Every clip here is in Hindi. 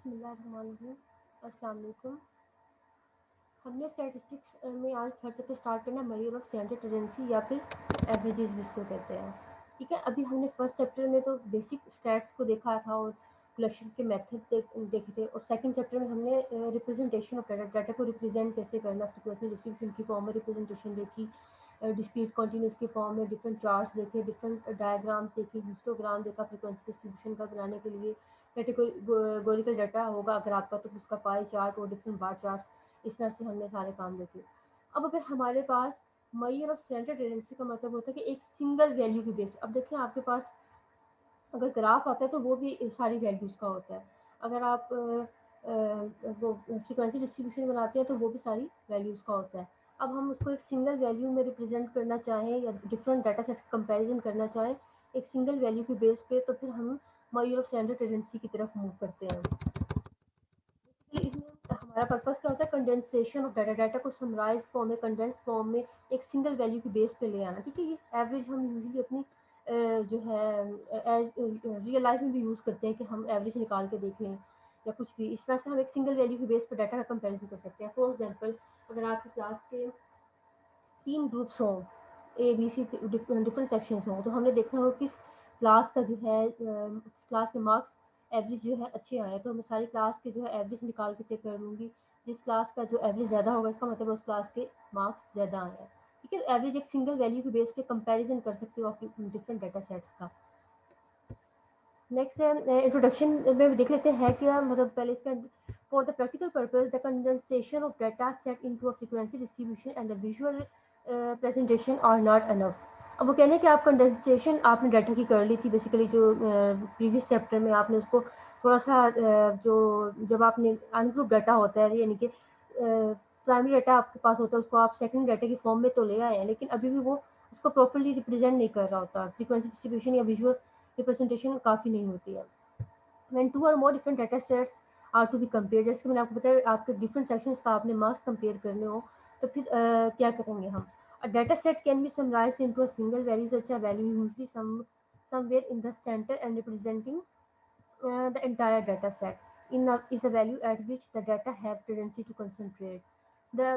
बिस्मिल्लाहिर्रहमानिर्रहीम। अस्सलाम वालेकुम। हमने स्टैटिस्टिक्स में आज थर्ड चैप्टर स्टार्ट करना है, मेजर ऑफ स्टैंडर्ड टेंडेंसी या फिर एवरेजेस जिसको कहते हैं। ठीक है, अभी हमने फर्स्ट चैप्टर में तो बेसिक स्टैट्स को देखा था और कलेक्शन के मेथड देखे थे, और सेकंड चैप्टर में हमने रिप्रेजेंटेशन ऑफ डाटा को रिप्रेजेंट कैसे करना, फ्रीक्वेंसी डिस्ट्रीब्यूशन की फॉर्म में रिप्रेजेंटेशन देखी, डिस्क्रीट कॉन्टिन्यूस की फॉर्म में डिफरेंट चार्ट्स देखे, डिफरेंट डायग्राम्स देखे, हिस्टोग्राम देखा फ्रीक्वेंसी डिस्ट्रीब्यूशन का बनाने के लिए। कैटेगोरिकल डाटा होगा अगर आपका तो उसका पाई चार्ट और डिफरेंट बार चार्ट, इस तरह से हमने सारे काम देखे। अब अगर हमारे पास मेजर ऑफ स्टैंडर्ड टेंडेंसी का मतलब होता है कि एक सिंगल वैल्यू की बेस, अब देखिए आपके पास अगर ग्राफ आता है तो वो भी सारी वैल्यूज़ का होता है। अगर आप वो फ्रीक्वेंसी डिस्ट्रीब्यूशन बनाते हैं तो वो भी सारी वैल्यूज़ का होता है। अब हम उसको एक सिंगल वैल्यू में रिप्रेजेंट करना चाहें या डिफरेंट डाटा से कंपैरिजन करना चाहें एक सिंगल वैल्यू के बेस पे, तो फिर हम मेजर ऑफ स्टैंडर्ड टेंडेंसी की तरफ मूव करते हैं। इसमें हमारा पर्पस क्या होता है, कंडेंसेशन ऑफ डाटा, डाटा को समराइज फॉर्म में, कंडेंस फॉर्म में एक सिंगल वैल्यू की बेस पे ले आना। ठीक है, ये एवरेज हम यूजुअली अपनी जो है रियल लाइफ में भी यूज़ करते हैं कि हम एवरेज निकाल के देख लें या कुछ भी इस तरह से हम एक सिंगल वैल्यू की बेस पर डाटा का कंपैरिजन कर सकते हैं। फॉर एग्जांपल, अगर आपकी क्लास के 3 ग्रुप्स हों, A B C different sections हों, तो हमने देखना हो किस क्लास का जो है क्लास के मार्क्स एवरेज जो है अच्छे आए, तो मैं सारी क्लास के जो है एवरेज निकाल के चेक कर लूँगी। जिस क्लास का जो एवरेज ज़्यादा होगा इसका मतलब उस क्लास के मार्क्स ज़्यादा आए हैं। ठीक है, एवरेज एक सिंगल वैल्यू के बेस पे कंपैरिजन कर सकते हो आप डिफरेंट डाटा सेट्स का। नेक्स्ट है इंट्रोडक्शन में देख लेते हैं क्या मतलब, पहले इसका for the practical purpose the condensation of data set into a frequency distribution and the visual presentation are not enough. अब वो कहने हैं कि आप कंडेंसेशन आपने डाटा की कर ली थी बेसिकली, जो प्रीवियस चैप्टर में आपने उसको थोड़ा सा जो जब आपने अनग्रुप डाटा होता है यानी कि प्राइमरी डाटा आपके पास होता है उसको आप सेकेंड डाटा की फॉर्म में तो ले आए हैं, लेकिन अभी भी वो उसको प्रॉपरली रिप्रेजेंट नहीं कर रहा होता, फ्रीक्वेंसी डिस्ट्रीब्यूशन या विजुअल रिप्रेजेंटेशन काफ़ी नहीं होती है। when two or more different data sets are to be compared, जैसे कि मैंने आपको बताया आपके different sections का आपने मार्क्स कंपेयर करने हो, तो फिर क्या करेंगे हम। A data set can be summarized into a single value such a value usually somewhere in the center and representing the entire data set is a value at which the data have tendency to concentrate. The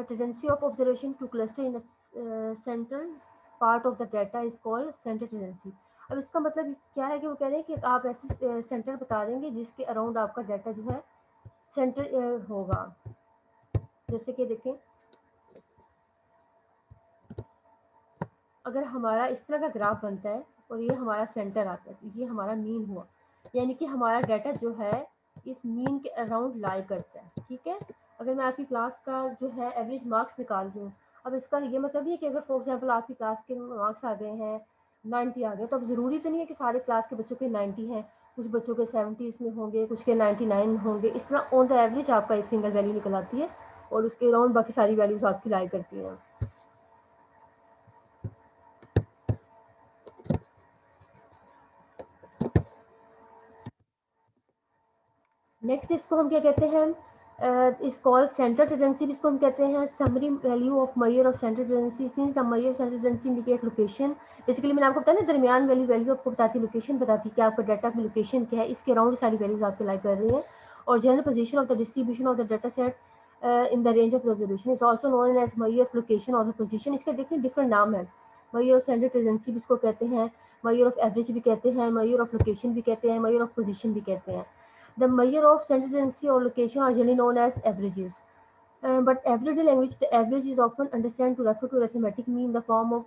tendency of observation to cluster in the central part of the data is called center tendency. अब इसका मतलब क्या है कि वो कह रहे हैं कि आप ऐसे सेंटर बता देंगे जिसके अराउंड आपका डाटा जो है सेंटर होगा। जैसे कि देखें, अगर हमारा इस तरह का ग्राफ बनता है और ये हमारा सेंटर आता है, तो ये हमारा मीन हुआ, यानी कि हमारा डाटा जो है इस मीन के अराउंड लाई करता है। ठीक है, अगर मैं आपकी क्लास का जो है एवरेज मार्क्स निकाल दूँ, अब इसका ये मतलब नहीं है कि अगर फॉर एग्जांपल आपकी क्लास के मार्क्स आ गए हैं 90 आ गए, तो अब ज़रूरी तो नहीं है कि सारे क्लास के बच्चों के 90 हैं, कुछ बच्चों के 70s में होंगे, कुछ के 99 होंगे। इस तरह ऑन द एवरेज आपका एक सिंगल वैल्यू निकल आती है और उसके अराउंड बाकी सारी वैल्यूज़ आपकी लाई करती हैं। नेक्स्ट इसको हम क्या कहते हैं, इस कॉल सेंटर टेंडेंसी भी इसको हम कहते हैं summary value of measure of center tendency since the measure center tendency indicate location. Basically मैंने आपको बताया ना, दरमियान वैल्यू वैल्यू आपको बताती है, लोकेशन बताती है कि आपका डाटा की लोकेशन क्या है, इसके अराउंड सारी वैल्यूज आपके लाई कर रही हैं। और general position of the distribution of the data set in the range of observation is also known as measure of location और पोजीशन। इसके देखिए डिफरेंट नाम है, मेजर ऑफ सेंटर टेंडेंसी भी इसको कहते हैं, मेजर ऑफ एवरेज भी कहते हैं, मेजर ऑफ लोकेशन भी कहते हैं, मेजर ऑफ पोजीशन भी कहते हैं। The measure of center tendency or location are generally known as averages. But everyday language, the average is often understood to refer to arithmetic mean in the form of,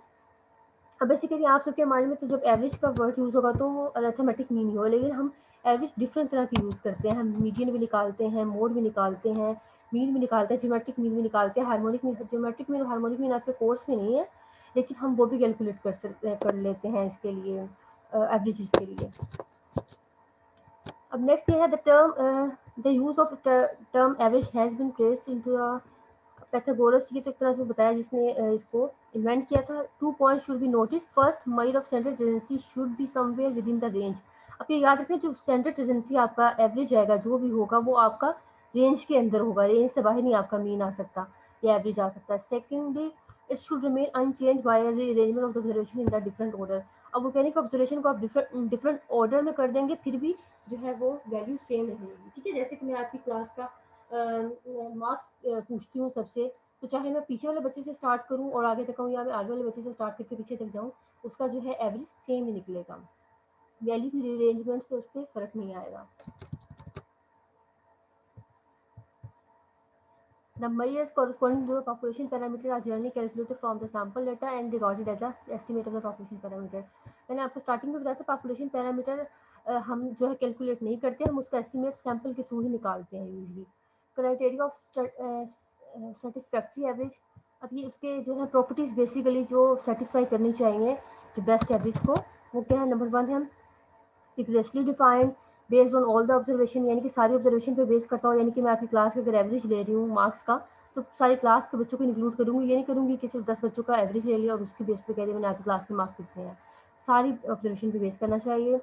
अब बेसिकली आप सबके माइंड में तो जब एवरेज का वर्ड यूज़ होगा तो वो अरिथमेटिक मीन ही होगा, लेकिन हम एवरेज डिफरेंट तरह की यूज़ करते हैं। हम मीडियन भी निकालते हैं, मोड भी निकालते हैं, मीन भी निकालते हैं, ज्योमेट्रिक मीन भी निकालते हैं, हार्मोनिक मीन। ज्योमेट्रिक मीन और हार्मोनिक मीन आपके कोर्स में नहीं है, लेकिन हम वो भी कैलकुलेट कर लेते हैं इसके लिए, एवरेजेस के लिए। अब नेक्स्ट ये है the use of term average has been placed into Pythagoras, ये तो एक तरह से बताया जिसने इसको इन्वेंट किया था। 2 point should be noted, first major of center tendency should be somewhere with in the range. अब ये याद रखें, जो सेंटर टेंडेंसी आपका एवरेज आएगा जो भी होगा वो आपका रेंज के अंदर होगा, रेंज से बाहर नहीं आपका मीन आ सकता या एवरेज आ सकता है। Secondly, it should remain unchange by arrangement of the observation in the different order. अब वो कह रहे हैं कि ऑब्जर्वेशन को आप डिफरेंट ऑर्डर में कर देंगे फिर भी जो है वो वैल्यू सेम रहेगी। ठीक है, जैसे कि मैं आपकी क्लास का मार्क्स पूछती हूँ सबसे, तो चाहे मैं पीछे वाले बच्चे से स्टार्ट करूँ और आगे तक आऊँ, या मैं आगे वाले बच्चे से स्टार्ट करके पीछे तक जाऊँ, उसका जो है एवरेज सेम ही निकलेगा। वैल्यू की रिअरेंजमेंट से उस पर फर्क नहीं आएगा। Number years corresponding to the population parameter are generally calculated from the sample data and regarded as the estimate of the population parameter. मैंने आपको स्टार्टिंग में बताया था पॉपुलेशन पैरामीटर हम जो है कैलकुलेट नहीं करते, हम उसका एस्टिमेट सैंपल के थ्रू ही निकालते हैं usually. Criteria of satisfactory average, अब ये उसके जो है प्रॉपर्टीज बेसिकली जो सेटिस्फाई करनी चाहिए जो बेस्ट एवरेज को, वो क्या है? नंबर 1 है rigorously defined based on all the observation, यानी कि सारी ऑब्जर्वेशन पे बेस करता हूँ, यानी कि मैं आपकी क्लास के अगर एवरेज ले रही हूँ मार्क्स का, तो सारी क्लास के बच्चों को इंक्लूड करूँगी, ये नहीं करूँगी कि सिर्फ 10 बच्चों का एवरेज ले लिया और उसके बेस पे कह दिया मैंने आपकी क्लास के मार्क्स कितने हैं। सारी ऑब्जर्वेशन पे बेस करना चाहिए।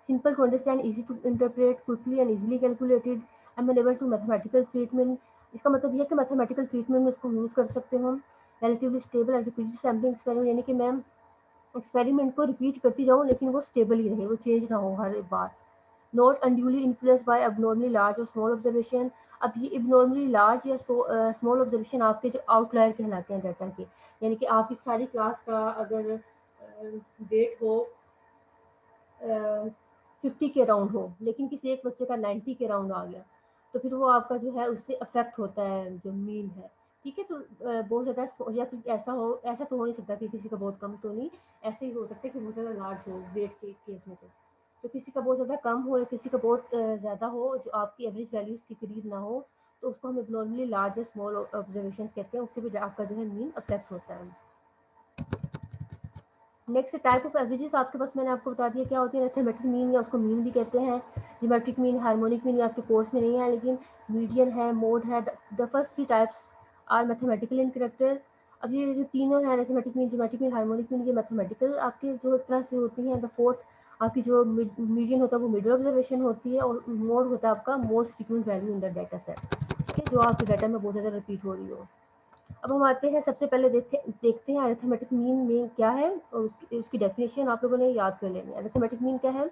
Simple to understand, easy to interpret, quickly and easily calculated, amenable to mathematical treatment. इसका मतलब ये है कि मैथमेटिकल ट्रीटमेंट में इसको यूज़ कर सकते हो हम। Relatively stable and repeated sampling experiment, यानी कि मैं एक्सपेरिमेंट को रिपीट करती जाऊँ लेकिन वो स्टेबल ही रहे, वो चेंज ना हो हर बार। Not unduly influence by abnormally large और स्मॉल ऑब्जर्वेशन। अब ये abnormally लार्ज या स्मॉल ऑब्जर्वेशन आपके जो आउटलायर कहलाते हैं डाटा के, यानी कि आपकी सारी क्लास का अगर वेट हो 50 के अराउंड हो लेकिन किसी एक बच्चे का 90 के अराउंड आ गया, तो फिर वो आपका जो है उससे अफेक्ट होता है जो मीन है। ठीक है, तो बहुत ज़्यादा या फिर ऐसा तो हो नहीं सकता कि किसी का बहुत कम तो नहीं, ऐसे ही हो सकता है कि बहुत ज़्यादा लार्ज हो वेट के केस में। तो किसी का बहुत ज़्यादा कम हो या किसी का बहुत ज़्यादा हो जो आपकी एवरेज वैल्यूज़ के करीब ना हो, तो उसको हम एब्नॉर्मली लार्ज या स्मॉल ऑब्जर्वेशन कहते हैं, उससे भी आपका जो है मीन अफेक्ट होता है। नेक्स्ट टाइप ऑफ एवरेजेस आपके पास मैंने आपको बता दिया क्या होती है। अरिथमेटिक मीन या उसको मीन भी कहते हैं, ज्योमेट्रिक मीन, हार्मोनिक मीन, ये आपके कोर्स में नहीं है लेकिन मीडियन है, मोड है। The first 3 types are mathematical in character. अब ये जो तीनों हैं arithmetic mean, geometric mean, harmonic mean, ये मैथमेटिकल आपके जो एक तरह से होती हैं। द फोर्थ आपकी जो मीडियन होता है वो मिडल ऑब्जर्वेशन होती है, और मोड होता है आपका most frequent value in the data set, ठीक है, जो आपके डाटा में बहुत ज़्यादा रिपीट हो रही हो। अब हम आते हैं सबसे पहले देखते हैं अरिथमेटिक मीन में क्या है, और उसकी डेफिनेशन आप लोगों ने याद कर लेनी है। अरिथमेटिक मीन क्या है?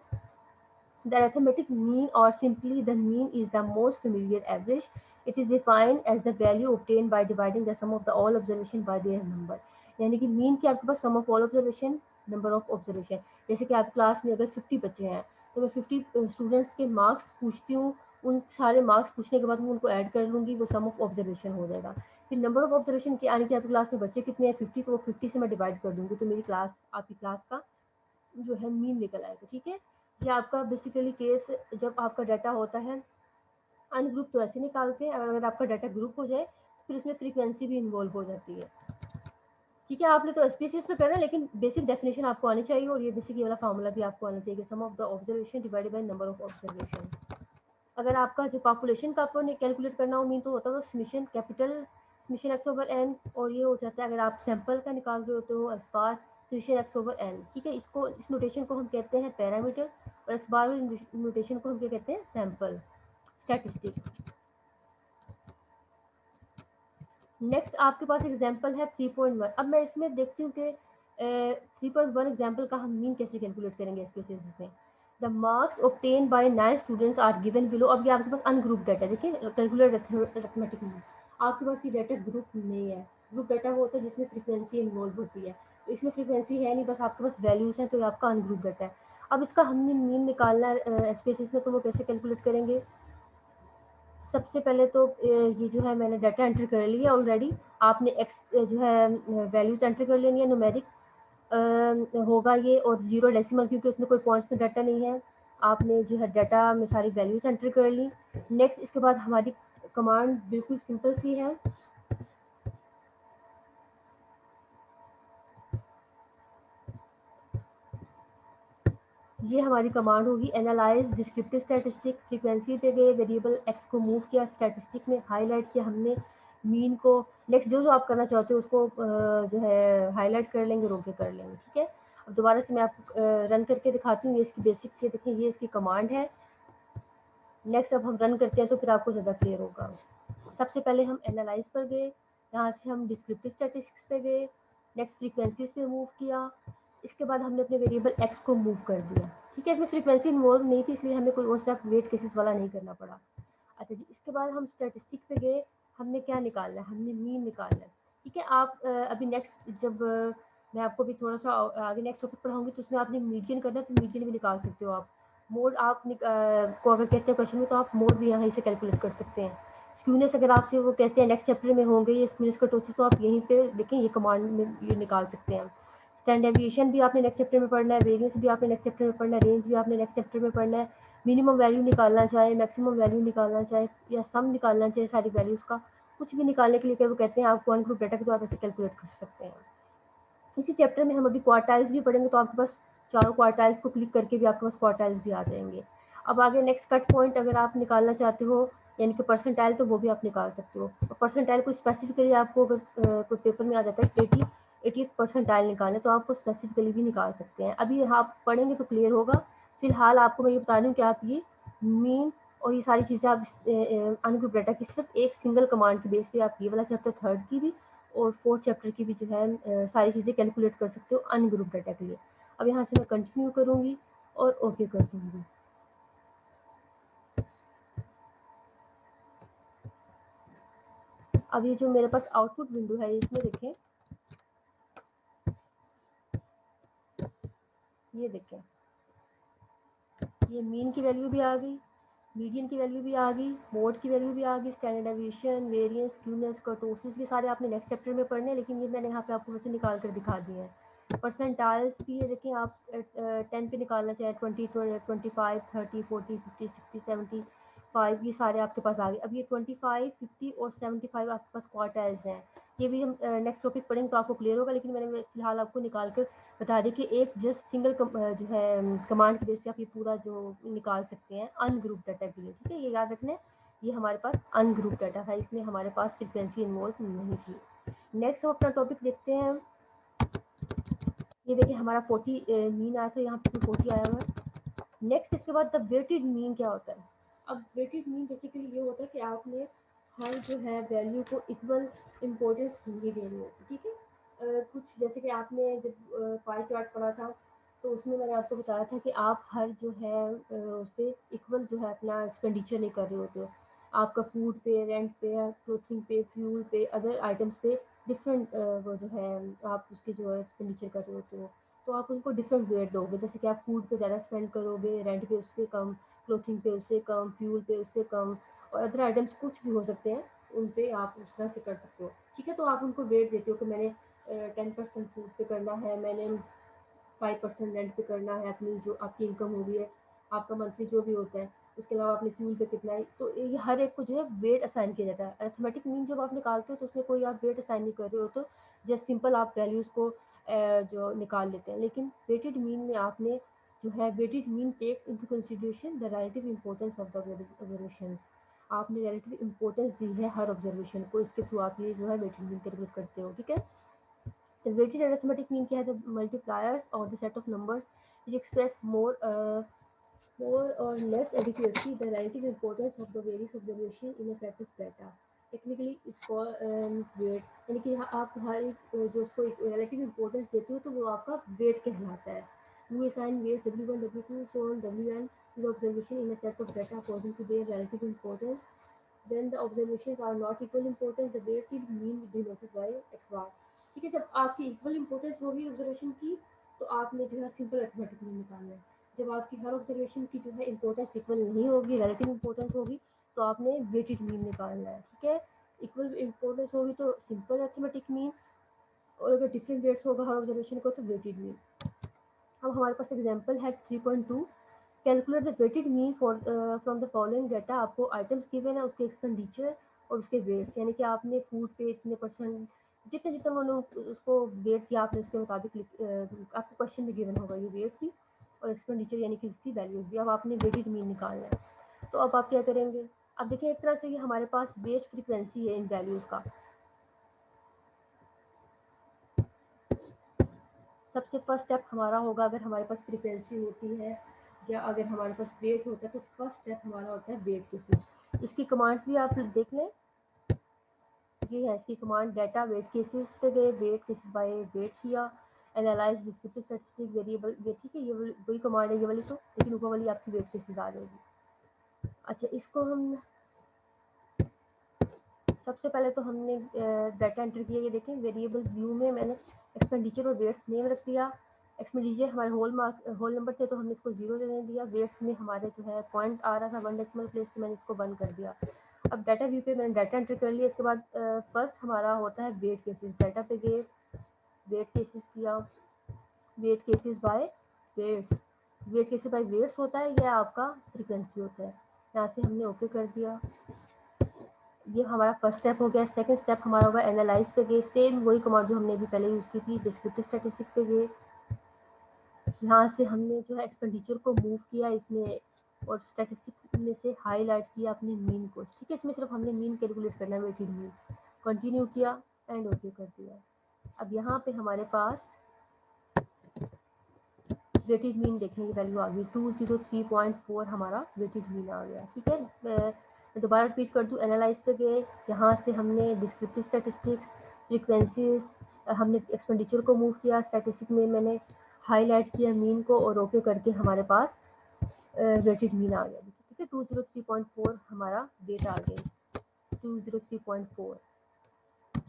The arithmetic mean, or simply the mean, is the most familiar average. It is defined as the value obtained by dividing the sum of the all observation by their number. यानी कि मीन की आपके पास sum of all observation, number of observation. जैसे कि आप क्लास में अगर 50 बच्चे हैं तो मैं 50 स्टूडेंट्स के मार्क्स पूछती हूँ, उन सारे मार्क्स पूछने के बाद मैं उनको ऐड कर लूँगी, वो सम ऑफ ऑब्जर्वेशन हो जाएगा। फिर नंबर ऑफ ऑब्जर्वेशन की, यानी कि आपकी क्लास में बच्चे कितने हैं 50, तो वो 50 से मैं डिवाइड कर दूँगी, तो मेरी क्लास आपकी क्लास का जो है मीन निकल आएगा। ठीक है, ये आपका बेसिकली केस जब आपका डाटा होता है अनग्रुप, तो ऐसे निकालते हैं, और अगर आपका डाटा ग्रुप हो जाए तो फिर उसमें फ्रीक्वेंसी भी इन्वॉल्व हो जाती है। ठीक है, आपने तो एसपीसीएस में करना है लेकिन बेसिक डेफिनेशन आपको आनी चाहिए, और ये बेसिक ये वाला फार्मूला भी आपको आना चाहिए, sum of the observation divided by number of observation. अगर आपका जो पॉपुलेशन का आपको कैलकुलेट करना हो मीन, तो होता है summation capital summation X over N, और ये हो जाता है अगर आप सैंपल का निकाल रहे होते हो S bar summation X over N. ठीक है, इसको इस नोटेशन को हम कहते हैं पैरामीटर, और एक्स बार नोटेशन को हम क्या कहते हैं? Sample statistic. नेक्स्ट आपके पास एग्जांपल है 3.1। अब मैं इसमें देखती हूँ कि 3.1 एग्जांपल का हम मीन कैसे कैलकुलेट करेंगे इस केसेस में। The marks obtain by 9 students are given below. अब ये आपके पास अनग्रुप डाटा, देखिए कैलकुलेट अरिथमेटिक मीन, आपके पास ये डाटा ग्रुप नहीं है। ग्रुप डाटा वो होता है जिसमें फ्रीक्वेंसी इन्वॉल्व होती है, तो इसमें फ्रीक्वेंसी है नहीं, बस आपके पास वैल्यूज हैं, तो ये आपका अनग्रुप डाटा है। अब इसका हमने मीन निकालना है स्पेसिस में, तो वो कैसे कैलकुलेट करेंगे? सबसे पहले तो ये जो है मैंने डाटा एंटर कर लिया ऑलरेडी। आपने एक्स जो है वैल्यूज एंटर कर लेनी है, न्यूमेरिक होगा ये, और जीरो डेसिमल क्योंकि उसमें कोई पॉइंट्स में डाटा नहीं है। आपने जो है डाटा में सारी वैल्यूज एंटर कर ली। नेक्स्ट इसके बाद हमारी कमांड बिल्कुल सिंपल सी है। ये हमारी कमांड होगी एनालाइज डिस्क्रिप्टिव स्टैटिस्टिक। फ्रीक्वेंसी पे गए, वेरिएबल एक्स को मूव किया, स्टैटिस्टिक में हाईलाइट किया हमने मीन को। नेक्स्ट जो जो आप करना चाहते हो उसको जो है हाईलाइट कर लेंगे, रोके कर लेंगे। ठीक है, अब दोबारा से मैं आपको रन करके दिखाती हूँ। ये इसकी बेसिक के देखें, ये इसकी कमांड है। नेक्स्ट अब हम रन करते हैं तो फिर आपको ज़्यादा क्लियर होगा। सबसे पहले हम एनालाइज पर गए, यहाँ से हम डिस्क्रिप्टिव स्टैटिस्टिक्स पे गए, नेक्स्ट फ्रीक्वेंसीज पे मूव किया, इसके बाद हमने अपने वेरिएबल एक्स को मूव कर दिया, ठीक है। इसमें फ्रीक्वेंसी इन्वॉल्व नहीं थी, इसलिए हमें कोई और स्टेप वेट केसेस वाला नहीं करना पड़ा। अच्छा जी, इसके बाद हम स्टैटिस्टिक पे गए, हमने क्या निकालना है, हमने मीन निकालना है, ठीक है। आप अभी नेक्स्ट जब मैं आपको भी थोड़ा सा आगे नेक्स्ट टॉपिक पढ़ाऊंगी तो उसमें आपने मीडियन करना है, तो मीडियन भी निकाल सकते हो आप। मोड आप को अगर कहते हैं क्वेश्चन में, तो आप मोड भी यहाँ से कैलकुलेट कर सकते हैं। स्क्यूनेस अगर आपसे वो कहते हैं नेक्स्ट चैप्टर में होंगे ये स्क्यूनेस कर्टोसिस, तो आप यहीं पे देखें, ये कमांड में ये निकाल सकते हैं। स्टैंडर्ड डेविएशन भी आपने नेक्स्ट चैप्टर में पढ़ना है, वेरिएंस भी आपने नेक्स्ट चैप्टर में पढ़ना है, रेंज भी आपने नेक्स्ट चैप्टर में पढ़ना है। मिनिमम वैल्यू निकालना चाहे, मैक्सिमम वैल्यू निकालना चाहे, या सम निकालना चाहे सारी वैल्यूज़ का, कुछ भी निकालने के लिए क्या वो कहते हैं आपको अनग्रुप डाटा के, तो आप ऐसे कैलकुलेट कर सकते हैं। इसी चैप्टर में हम अभी क्वार्टाइल्स भी पढ़ेंगे, तो आपके पास चारों क्वार्टाइल्स को क्लिक करके भी आपके पास क्वार्टाइल्स भी आ जाएंगे। अब आगे नेक्स्ट कट पॉइंट अगर आप निकालना चाहते हो, यानी कि परसेंटाइल, तो वो भी आप निकाल सकते हो। तो परसेंटाइल को स्पेसिफिकली आपको अगर कोई पेपर में आ जाता है 80 परसेंटाइल निकालने, तो आपको स्पेसिफिकली भी निकाल सकते हैं। अभी आप पढ़ेंगे तो क्लियर होगा। फिलहाल आपको मैं ये बता दूँ कि आप ये मीन और ये सारी चीज़ें आप अनग्रुप डाटा की सिर्फ एक सिंगल कमांड के बेस पे आप ये वाला चैप्टर थर्ड की भी और फोर्थ चैप्टर की भी जो है सारी चीज़ें कैलकुलेट कर सकते हो अनग्रुप डाटा के लिए। अब यहाँ से मैं कंटिन्यू करूँगी और ओके कर दूँगी। अब ये जो मेरे पास आउटपुट विंडो है, इसमें देखें, ये देखें, ये मीन की वैल्यू भी आ गई, मीडियन की वैल्यू भी आ गई, मोड की वैल्यू भी आ गई, standard deviation, variance, skewness, kurtosis, ये सारे आपने नेक्स्ट चैप्टर में पढ़ने हैं, लेकिन ये मैंने यहाँ पे आपको वैसे निकाल कर दिखा दिए हैं। परसेंटाइल्स भी ये देखें, आप 10 पे निकालना चाहे 20, 25, 30, 40, 50, 60, 75, ये सारे आपके पास आ गए। अब ये 25, 50 और 75 आपके पास क्वार्टाइल्स हैं। ये भी हम नेक्स्ट टॉपिक पढ़ेंगे तो आपको क्लियर होगा, लेकिन मैंने फिलहाल आपको निकाल कर बता दें कि एक जस्ट सिंगल जो है कमांड के बेस पे आप ये पूरा जो निकाल सकते हैं अनग्रुप डाटा के लिए, ठीक है। ये याद रखना, ये हमारे पास अनग्रुप डाटा था, इसमें हमारे पास फ्रिक्वेंसी इन्वॉल्व नहीं थी। नेक्स्ट हम अपना टॉपिक देखते हैं। ये देखिए हमारा 40 मीन आया था, यहाँ पे 40 आया हुआ है। नेक्स्ट इसके बाद द वेटेड मीन क्या होता है। अब वेटेड मीन बेसिकली ये होता है कि आपने हर जो है वैल्यू को इक्वल इम्पोर्टेंस नहीं देनी होती, ठीक है। कुछ जैसे कि आपने जब पाई चार्ट पढ़ा था, तो उसमें मैंने आपको बताया था कि आप हर जो है उस पर इक्वल जो है अपना एक्सपेंडिचर नहीं कर रहे होते हो। आपका फूड पे, रेंट पे, क्लोथिंग पे, फ्यूल पे, अदर आइटम्स पे डिफरेंट वो जो है आप उसके जो है एक्सपेंडिचर कर रहे होते हो, तो आप उनको डिफरेंट वेट दोगे। जैसे कि आप फूड पे ज़्यादा स्पेंड करोगे, रेंट पे उससे कम, क्लोथिंग पे उससे कम, फ्यूल पे उससे कम, और अदर आइटम्स कुछ भी हो सकते हैं, उन पे आप उस तरह से कर सकते हो, ठीक है। तो आप उनको वेट देते हो कि मैंने 10% फूड पे करना है, मैंने 5% रेंट पे करना है, अपनी जो आपकी इनकम हो रही है, आपका मंथली जो भी होता है, उसके अलावा आपने फ्यूल पे कितना है, तो ये हर एक को जो है वेट असाइन किया जाता है। अरिथमेटिक मीन जब आप निकालते हो तो उसमें कोई आप वेट असाइन नहीं कर रहे हो, तो जस्ट सिंपल आप वैल्यूज़ को जो निकाल लेते हैं। लेकिन वेटेड मीन में आपने जो है weighted mean takes into consideration the relative importance of the observations. आपने रिलेटिव इंपॉर्टेंस दी है हर ऑब्जर्वेशन को, इसके थ्रू आप ये जो है वेटेड मीन कैलकुलेट करते हो, ठीक है। The weighted arithmetic mean क्या है? The multipliers or the set of numbers which express more or less adequately the relative importance of the various observation in a set of data. Technically इसको weight, यानी कि आप हर एक जो उसको relative importance देते हो तो वो आपका weight कहलाता है। You assign weights W1, W2, so on Wn to the observation in a set of data according to their relative importance. Then the observations are not equal importance, the weighted mean denoted by x bar, ठीक है। जब आपकी इक्वल इंपॉर्टेंस होगी ऑब्जर्वेशन की, तो आपने जो है सिंपल अरिथमेटिक मीन निकालना है। जब आपकी हर ऑब्जर्वेशन की जो है इंपॉर्टेंस इक्वल नहीं होगी, रिलेटिव इंपॉर्टेंस होगी, तो आपने वेटेड मीन निकालना है, ठीक है। इक्वल इंपॉर्टेंस होगी तो सिंपल अरिथमेटिक मीन, और अगर डिफरेंट वेट्स होगा हर ऑब्जर्वेशन को तो वेटेड मीन। अब हमारे पास एग्जांपल है 3.2, calculate the weighted mean for from the following data. आपको आइटम्स गिवन है, उसके एक्सपेंडिचर और उसके वेट्स, यानी कि आपने फूड पे इतने परसेंट, जितने जितने उन्होंने उसको वेट किया आपने उसके मुताबिक आपको क्वेश्चन में गिवन होगा ये वेट की और एक्सपेंडिचर यानी कि उसकी वैल्यूज भी। अब आपने वेटेड मीन निकालना है, तो अब आप क्या करेंगे। अब देखिए एक तरह से ये हमारे पास वेट फ्रीक्वेंसी है इन वैल्यूज़ का। सबसे फर्स्ट स्टेप हमारा होगा, अगर हमारे पास फ्रीक्वेंसी होती है या अगर हमारे पास वेट होता है, तो फर्स्ट स्टेप हमारा होता है वेट केसेस। इसकी कमांड्स भी आप देख लें, ये है इसकी कमांड, डाटा वेट केसेस पे गए, वेट केसेस बाय वेट किया, एनालाइज डिस्क्रिप्टिव स्टैटिस्टिक वेरिएबल, ये ठीक है, ये वही कमांड है ये वाली तो, लेकिन ऊपर वाली आपकी वेट केसेस आ जाएगी। अच्छा, इसको हम सबसे पहले तो हमने डाटा एंटर किया, ये देखें वेरिएबल व्यू में मैंने एक्सपेंडिचर और वेट्स नेम रख दिया। एक्सपेंडिचर हमारे होल नंबर थे तो हमने इसको 0 लेने दिया। वेट्स में हमारे जो है पॉइंट आ रहा था 1 डेसिमल प्लेस, तो मैंने इसको 1 कर दिया। अब डाटा व्यू पे मैंने डाटा एंटर कर लिया। इसके बाद फर्स्ट हमारा होता है वेट केसेस। डाटा पे गए, वेट केसेस किया, weight cases by weights, weight cases by weights होता है, यह आपका फ्रीक्वेंसी होता है। यहाँ से हमने ओके कर दिया। ये हमारा फर्स्ट स्टेप हो गया। सेकंड स्टेप हमारा होगा एनालाइज पे गए, सेम वही कमांड जो हमने अभी पहले यूज़ की थी। डिस्क्रिप्टिव स्टैटिस्टिक पे गए, यहाँ से हमने जो है एक्सपेंडिचर को मूव किया इसमें, और स्टैटिस्टिक में से हाईलाइट किया अपने मीन को। ठीक है, इसमें सिर्फ हमने मीन कैलकुलेट करना है, वेटेड मीन। कंटिन्यू किया एंड ओके कर दिया। अब यहाँ पे हमारे पास वेटेड मीन देखने की वैल्यू आ गई 203.4, हमारा वेटेड मीन आ गया। ठीक है, मैं दोबारा रिपीट कर दूँ। एनालाइज पे गए, यहाँ से हमने डिस्क्रिप्टिव स्टैटिस्टिक्स, फ्रीक्वेंसीज, हमने एक्सपेंडिचर को मूव किया। स्टैटिस्टिक में मैंने हाईलाइट किया मीन को और ओके करके हमारे पास वेटेड मीन आ गया। ठीक है, 203.4 हमारा वेट आ गया। 203.4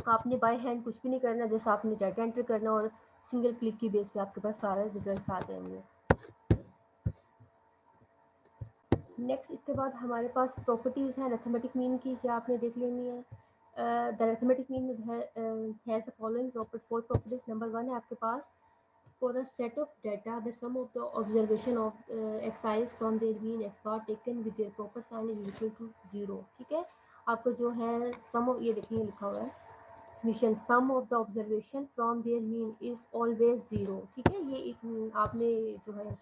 आपने बाय हैंड कुछ भी नहीं करना, जैसे आपने डाटा एंटर करना और सिंगल क्लिक की बेस पे आपके पास सारे रिजल्ट्स आ जाएंगे। नेक्स्ट इसके बाद हमारे पास प्रॉपर्टीज़ हैं अरिथमेटिक मीन की, क्या आपने देख लेनी है। The arithmetic mean has the following four properties. नंबर 1 है आपके पास, for a set of data the sum of the observation of x i's from their mean x bar taken with their proper sign is equal to 0। ठीक है, आपको जो है सम ऑफ, ये देखिए लिखा हुआ है मिशन, sum of the observation from their mean is always 0। ठीक है, ये एक आपने जो है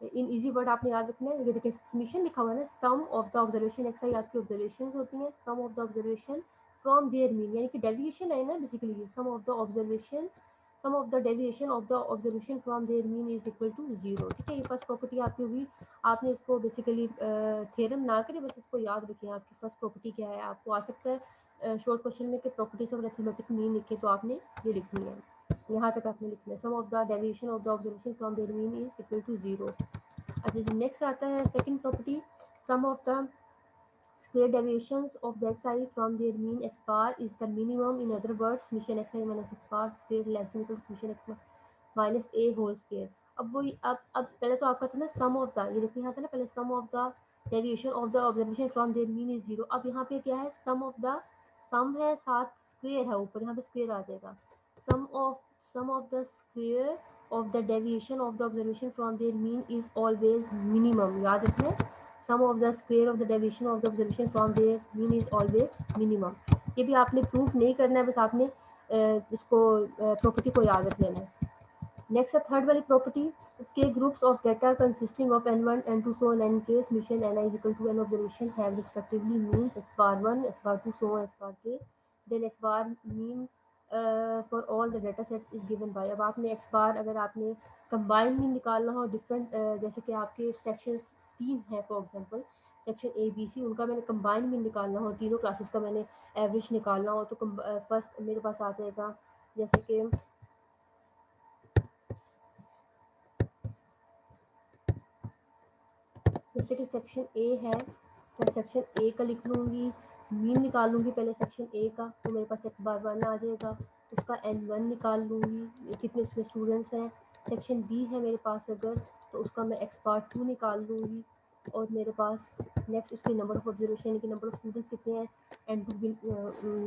इन इजी वर्ड आपने याद रखना है। ये देखिए मिशन लिखा हुआ है ना, sum of the observation, x आपकी ऑब्जर्वेशन होती हैं, sum of the observation from their mean, यानी कि डेविएशन है ना basically, sum of the observation, sum of the deviation of the observation from their mean is equal to 0। ठीक है, ये फर्स्ट प्रॉपर्टी आपकी हुई। आपने इसको बेसिकली थ्योरम ना करें, बस इसको याद रखें आपकी फर्स्ट प्रॉपर्टी क्या है। आपको आ सकता है शॉर्ट क्वेश्चन में कि प्रॉपर्टीज ऑफ अरिथमेटिक मीन लिखे, तो आपने ये लिखनी है, यहाँ तक आपने लिखना है, sum of the deviation of the observation from their mean is equal to 0। अच्छा जी, नेक्स्ट आता है second property, sum of the square deviations of the x i from their mean x bar is the minimum. In other words summation x i minus x bar square less than equal to summation x minus a whole square. अब वही, अब पहले तो आपका था ना सम ऑफ द, ये देखिए यहाँ था ना पहले sum of the deviation of the observation from their mean is 0। अब यहाँ पे क्या है, सम ऑफ द, सम है साथ स्क्वायर है ऊपर, यहाँ पे स्क्वायर आ जाएगा। Sum of the square of the deviation of the observation from their mean is always minimum। याद रखें, sum of the square of the deviation of the observation from their mean is always minimum। ये भी आपने प्रूफ नहीं करना है, बस आपने इसको प्रॉपर्टी को याद रख लेना है। नेक्स्ट है थर्ड वाली प्रॉपर्टी, के groups of data consisting of n1 n2 so on n case mission ni is equal to n observation have respectively means x bar 1 x bar 2 so on x bar k, then x bar mean for all the data set is given by। अब आपने x bar अगर आपने कंबाइन मीन निकालना हो डिफरेंट, जैसे कि आपके सेक्शन 3 है for example section A B C, उनका मैंने कंबाइन मीन निकालना हो, तीनों क्लासेस का मैंने एवरेज निकालना हो, तो फर्स्ट मेरे पास आ जाएगा, जैसे कि जैसे कि सेक्शन ए है तो सेक्शन ए का लिख लूँगी, मीन निकालूंगी पहले सेक्शन ए का, तो मेरे पास एक्स बार 1 आ जाएगा, उसका n1 निकाल लूँगी कितने उसमें स्टूडेंट्स हैं। सेक्शन बी है मेरे पास अगर, तो उसका मैं एक्स बार 2 निकाल लूँगी, और मेरे पास नेक्स्ट उसकी नंबर ऑफ ऑब्जर्वेशन यानी कि नंबर ऑफ स्टूडेंट्स कितने हैं n2 भी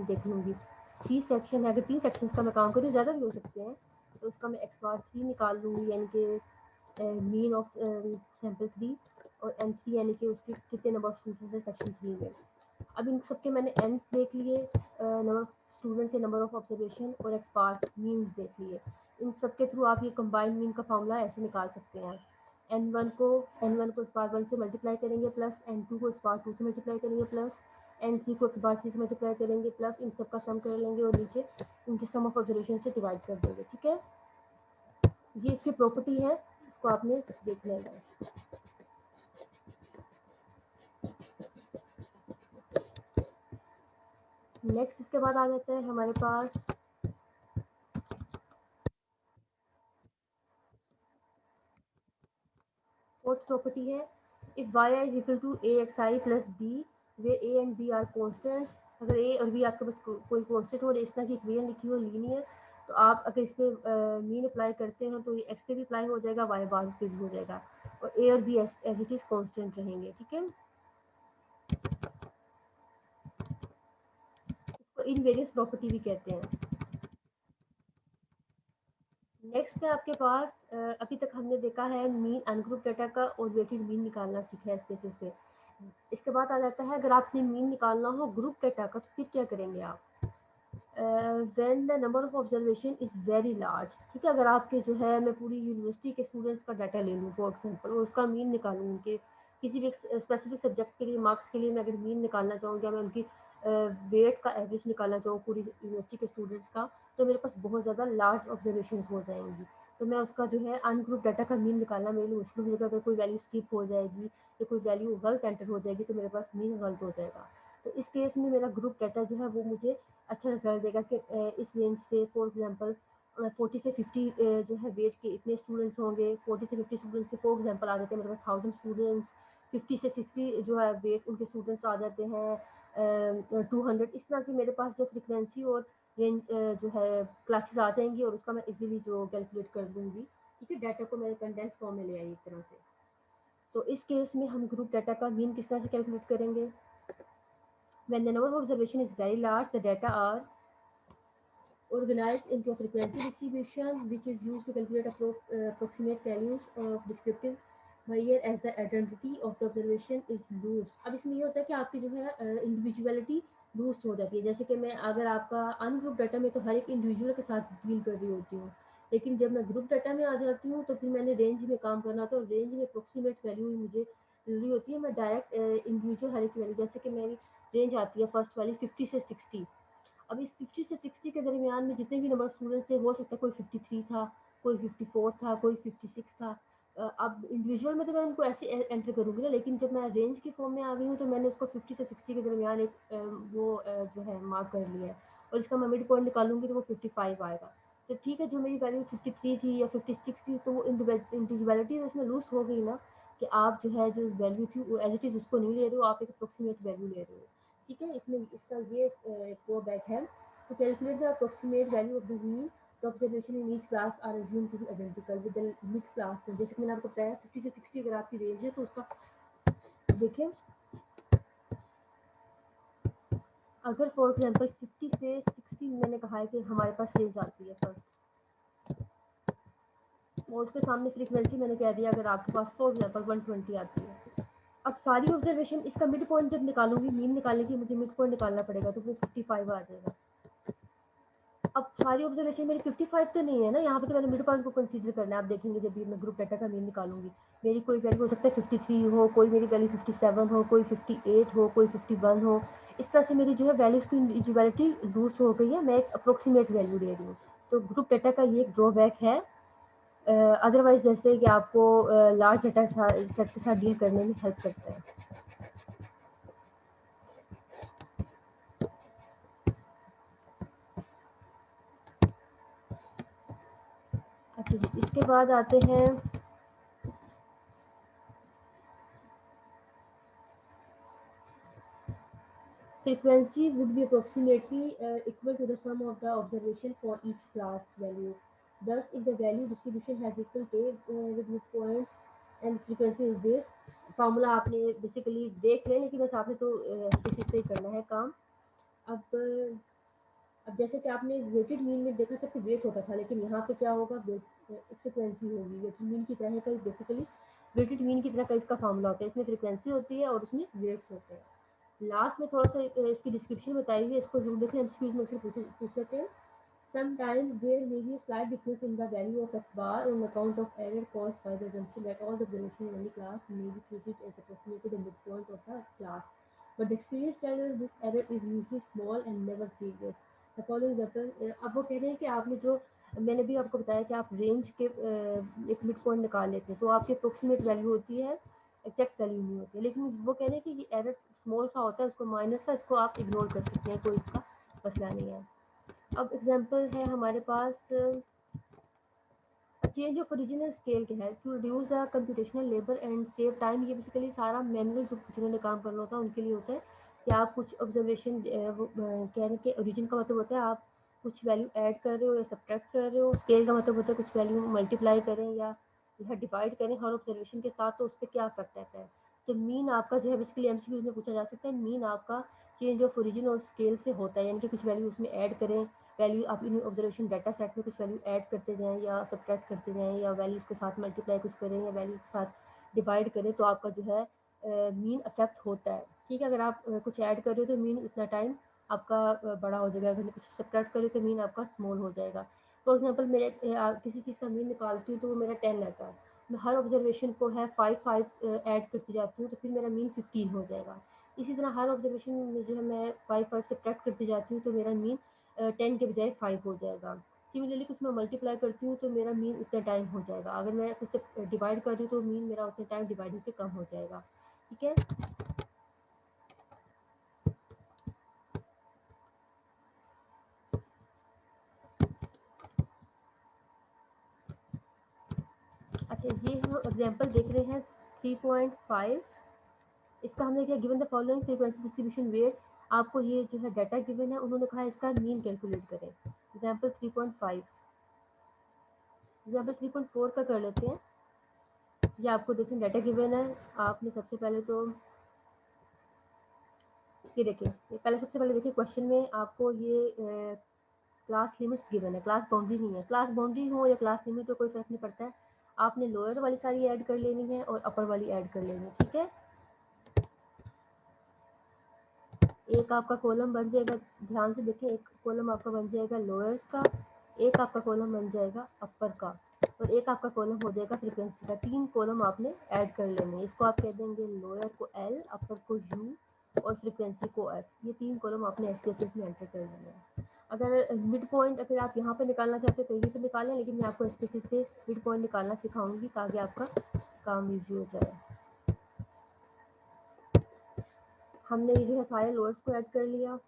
देख लूँगी। सी सेक्शन है, अगर 3 सेक्शन का मैं काम करूँ, ज़्यादा भी हो सकते हैं, तो उसका मैं एक्स बार 3 निकाल लूँगी, यानी कि मीन ऑफ सैम्पल 3, और n3 यानी कि उसके कितने नंबर ऑफ स्टूडेंट्स हैं सेक्शन 3 में। अब इन सबके मैंने एन देख लिए, नंबर ऑफ स्टूडेंट्स या नंबर ऑफ ऑब्जर्वेशन, और एक्स बार मीन देख लिए। इन सब के थ्रू आप ये कंबाइंड मीन का फॉर्मूला ऐसे निकाल सकते हैं। n1 को एक्स बार 1 से मल्टीप्लाई करेंगे, प्लस n2 को एक्स बार 2 से मल्टीप्लाई करेंगे, प्लस n3 को एक्स बार 3 से मल्टीप्लाई करेंगे, प्लस इन सब का सम कर लेंगे और नीचे इनकी सम ऑफ ऑब्जर्वेशन से डिवाइड कर देंगे। ठीक है, ये इसकी प्रॉपर्टी है, इसको आपने देख लेना है। नेक्स्ट इसके बाद आ जाता है हमारे पास दी है। If y is equal to axi plus b where a and b are constants, अगर a और b आपके पास कोई कॉन्स्टेंट हो और इस तरह की इक्वेशन लिखी हो लीनियर, तो आप अगर इस पर मीन अप्लाई करते हैं तो ये एक्स पे भी अप्लाई हो जाएगा, वाई बार पे भी हो जाएगा, और ए और B as it is constant रहेंगे। ठीक है, इसको इनवेरियंस प्रॉपर्टी भी कहते हैं। नेक्स्ट है आपके पास अभी तक हमने देखा है मीन अनग्रुप डाटा का और वेटेड मीन निकालना सीखा है इस बेसिस पे। इसके बाद आ जाता है अगर आपने मीन निकालना हो ग्रुप डाटा का तो फिर क्या करेंगे आप, when the number of observation is very large. ठीक है, अगर आपके जो है मैं पूरी यूनिवर्सिटी के स्टूडेंट्स का डाटा ले लूँ फॉर एग्जांपल और उसका मीन निकालूँ, उनके किसी भी स्पेसिफिक सब्जेक्ट के लिए मार्क्स के लिए मैं अगर मीन निकालना चाहूँ या मैं उनकी वेट का एवरेज निकालना चाहूँ पूरी यूनिवर्सिटी के स्टूडेंट्स का, तो मेरे पास बहुत ज़्यादा लार्ज ऑब्जर्वेशन हो जाएंगी। तो मैं उसका जो है अनग्रुप डाटा का मीन निकालना मेरे लिए मुश्किल हो जाएगा। अगर कोई वैल्यू स्किप हो जाएगी या कोई वैल्यू गलत एंटर हो जाएगी तो मेरे पास मीन गलत हो जाएगा। तो इस केस में मेरा ग्रुप डाटा जो है वो मुझे अच्छा रिजल्ट देगा कि इस रेंज से फॉर एग्जांपल 40 से 50 जो है वेट के इतने स्टूडेंट्स होंगे, 40 से 50 स्टूडेंट्स के फॉर एग्जांपल आ जाते हैं मेरे पास 1000 स्टूडेंट्स, 50 से 60 जो है वेट उनके स्टूडेंट्स आ जाते हैं 200। इस तरह से मेरे पास जो फ्रिक्वेंसी और रेंज जो है क्लासेस आ जाएंगी और उसका मैं इजीली जो कैलकुलेट कर दूंगी। ठीक है, डाटा को मैंने कंडेंस फॉर्म में ले आई एक तरह से। तो इस केस में हम ग्रुप डाटा का मीन किस तरह से कैलकुलेट करेंगे, when the number of observation is very large the data are organized into a frequency distribution which is used to calculate approximate values of descriptive measure as the identity of the observation is loose। अब इसमें ये होता है कि आपकी जो है इंडिविजुअलिटी लूज हो जाती है। जैसे कि मैं अगर आपका अनग्रुप डाटा में तो हर एक इंडिविजुअल के साथ डील कर रही होती हूँ, लेकिन जब मैं ग्रुप डाटा में आ जाती हूँ तो फिर मैंने रेंज में काम करना होता है और रेंज में अप्रोक्सीमेट वैल्यू ही मुझे जरूरी होती है। मैं डायरेक्ट इंडिविजुअल हर एक वैल्यू, जैसे कि मेरी रेंज आती है फर्स्ट वाली 50 से 60। अब इस 50 से 60 के दरमियान में जितने भी नंबर स्टूडेंट्स थे, हो सकता है कोई 53 था, कोई 54 था, कोई 56 था। अब इंडिविजुअल में तो मैं उनको ऐसे एंटर करूँगी ना, लेकिन जब मैं रेंज के फॉर्म में आ गई हूँ तो मैंने उसको 50 से 60 के दरमियान एक जो है मार्क कर लिया है और इसका मैं मिड पॉइंट निकालूंगी तो वो 55 आएगा। तो ठीक है, जो मेरी वैल्यू 53 थी या 56 थी तो वो इंडिविजुअलिटी उसमें लूज हो गई ना, कि आप जो है जो वैल्यू थी वो एज इट इज़ उसको नहीं ले रहे हो, आप एक अप्रोक्सीमेट वैल्यू ले रहे हो। ठीक है, इसमें इसका ये ड्रॉबैक है। To calculate the approximate value of the mean, the observation in each class are assumed to be identical with the mid class में। जैसे कि मैंने आपको बताया 50 से 60 अगर आपकी रेंज है तो उसका देखें, अगर फॉर एग्जांपल 50 से 60 मैंने कहा है कि हमारे पास रेंज आती है फर्स्ट, और उसके सामने फ्रीक्वेंसी मैंने कह दिया अगर आपके पास फॉर एग्जांपल 120 आती है। अब सारी ऑब्जर्वेशन इसका मिड पॉइंट जब निकालूंगी, मीन निकालने की मुझे मिड पॉइंट निकालना पड़ेगा तो वो 55 आ जाएगा। अब सारी ऑब्जर्वेशन मेरी 55 तो नहीं है ना, यहाँ पे तो मैंने मिड पॉइंट को कंसीडर करना है। आप देखेंगे जब भी मैं ग्रुप डाटा का मीन निकालूंगी, मेरी कोई वैल्यू हो सकता है 53 हो, कोई मेरी वैल्यू 57 हो, कोई 58 हो, कोई 51 हो। इस तरह से मेरी जो है वैल्यूज की इंडिविजुअलिटी लूज हो गई है, मैं एक अप्रोक्सीमेट वैल्यू ले रही हूँ। तो ग्रुप डाटा का ये एक ड्रॉबैक है। अदरवाइज वैसे कि आपको लार्ज डाटा सेट के साथ डील करने में हेल्प करता है। अच्छा जी, इसके बाद आते हैं frequency would be approximately equal to the sum of the observation for each class value. Thus, if the value distribution has equal tail with midpoints and frequency is this, formula आपने बेसिकली देख लें, लेकिन बस आपने तो इसी से ही करना है काम। अब अब जैसे कि आपने वेटेड मीन में देखा था कि वेट होता था, लेकिन यहाँ पे क्या होगा, फ्रिक्वेंसी होगी। वेटेड मीन की तरह का बेसिकली वेटेड मीन की तरह का इसका फार्मूला होता है, इसमें फ्रिक्वेंसी होती है और उसमें वेट्स होते हैं। लास्ट में थोड़ा सा इसकी डिस्क्रिप्शन बताई हुई है, इसको जरूर देखें, एमसीक्यूज में से पूछ लेते हैं। Sometimes there may be a slight difference in the value of x bar on account of error caused by the assumption that all the observations in any class may be treated as approximately the midpoint of the class. But the experience tells us this error is usually small and never serious. The following example, अब वो कह रहे हैं कि आपने जो मैंने भी आपको बताया कि आप रेंज के एक मिड पॉइंट निकाल लेते हैं तो आपकी अप्रोक्सीमेट वैल्यू होती है, एग्जैक्ट वैल्यू नहीं होती है। लेकिन वो कह रहे हैं कि ये एरर स्मॉल सा होता है, उसको माइनर सा, इसको आप इग्नोर कर सकते हैं, कोई इसका मसला नहीं है। अब एग्जांपल है हमारे पास चेंज ऑफ ओरिजिनल स्केल क्या है, to reduce the computational labour and save time. ये बेसिकली सारा मैनुअल जो जिन्होंने काम करना होता है उनके लिए होता है कि आप कुछ ऑब्जर्वेशन कहने के ओरिजिन का मतलब होता है आप कुछ वैल्यू ऐड कर रहे हो या सब्ट्रैक्ट कर रहे हो, स्केल का मतलब होता है कुछ वैल्यू मल्टीप्लाई करें या डिवाइड करें हर ऑब्जर्वेशन के साथ, तो उस पर क्या इफेक्ट रहता है। तो मीन आपका जो है बेसिकली एमसीक्यूज में पूछा जा सकता है, मीन आपका चेंज ऑफ ओरिजिन और स्केल से होता है, यानी कि कुछ वैल्यू उसमें ऐड करें, वैल्यू आप इन ऑब्जर्वेशन डाटा सेट में कुछ वैल्यू ऐड करते जाएं या सब्ट्रैक्ट करते जाएं या वैल्यूज के साथ मल्टीप्लाई कुछ करें या वैल्यूज के साथ डिवाइड करें, तो आपका जो है मीन अफेक्ट होता है। ठीक है, अगर आप कुछ ऐड कर रहे हो तो मीन उतना टाइम आपका बड़ा हो जाएगा, अगर कुछ सब्ट्रैक्ट करें तो मीन आपका स्मॉल हो जाएगा। फॉर एग्जाम्पल मेरे किसी चीज़ का मीन निकालती हूँ तो वो मेरा 10 रहता है, मैं हर ऑब्जर्वेशन को है 5 ऐड करती जाती हूँ तो फिर मेरा मीन 15 हो जाएगा। इसी तरह हर ऑब्जर्वेशन में जो है मैं 5 सब्ट्रैक्ट करती जाती हूँ तो मेरा मीन 10 के बजाय 5 हो जाएगा। सिमिलरली कुछ मैं मल्टीप्लाई करती हूँ तो मेरा मीन उतना टाइम हो जाएगा, अगर मैं कुछ डिवाइड कर रही हूँ तो मीन मेरा उतना टाइम डिवाइड होकर कम हो जाएगा। ठीक है, अच्छा ये हम एग्जांपल देख रहे हैं 3.5। इसका हमने क्या given the following frequency distribution where, आपको ये जो है डाटा गिवन है, उन्होंने कहा इसका मीन कैलकुलेट करें। एग्जांपल 3.5, एग्जांपल 3.4 का कर लेते हैं। ये आपको देखें डाटा गिवन है, आपने सबसे पहले तो ये देखिए, पहले सबसे पहले देखिए क्वेश्चन में आपको ये क्लास लिमिट्स गिवन है, क्लास बाउंड्री नहीं है। क्लास बाउंड्री हो या क्लास लिमिट हो कोई फर्क नहीं पड़ता है, आपने लोअर वाली सारी ऐड कर लेनी है और अपर वाली ऐड कर लेनी है। ठीक है, एक आपका कॉलम बन जाएगा, ध्यान से देखें, एक कॉलम आपका बन जाएगा लोअर्स का, एक आपका कॉलम बन जाएगा अपर का, और एक आपका कॉलम हो जाएगा फ्रीक्वेंसी का। 3 कॉलम आपने ऐड कर लेने, इसको आप कह देंगे लोअर को एल, अपर को यू और फ्रीक्वेंसी को एफ। ये 3 कॉलम आपने एसपीएसएस में एंटर कर लेने हैं। अगर मिड पॉइंट अगर आप यहाँ पे निकालना चाहते हो तो यहीं पे निकालें, लेकिन मैं आपको एसपीएसएस पे मिड पॉइंट निकालना सिखाऊंगी ताकि आपका काम ईजी हो जाए। हमने ये जो है सारे लोअर्स को ऐड कर लिया।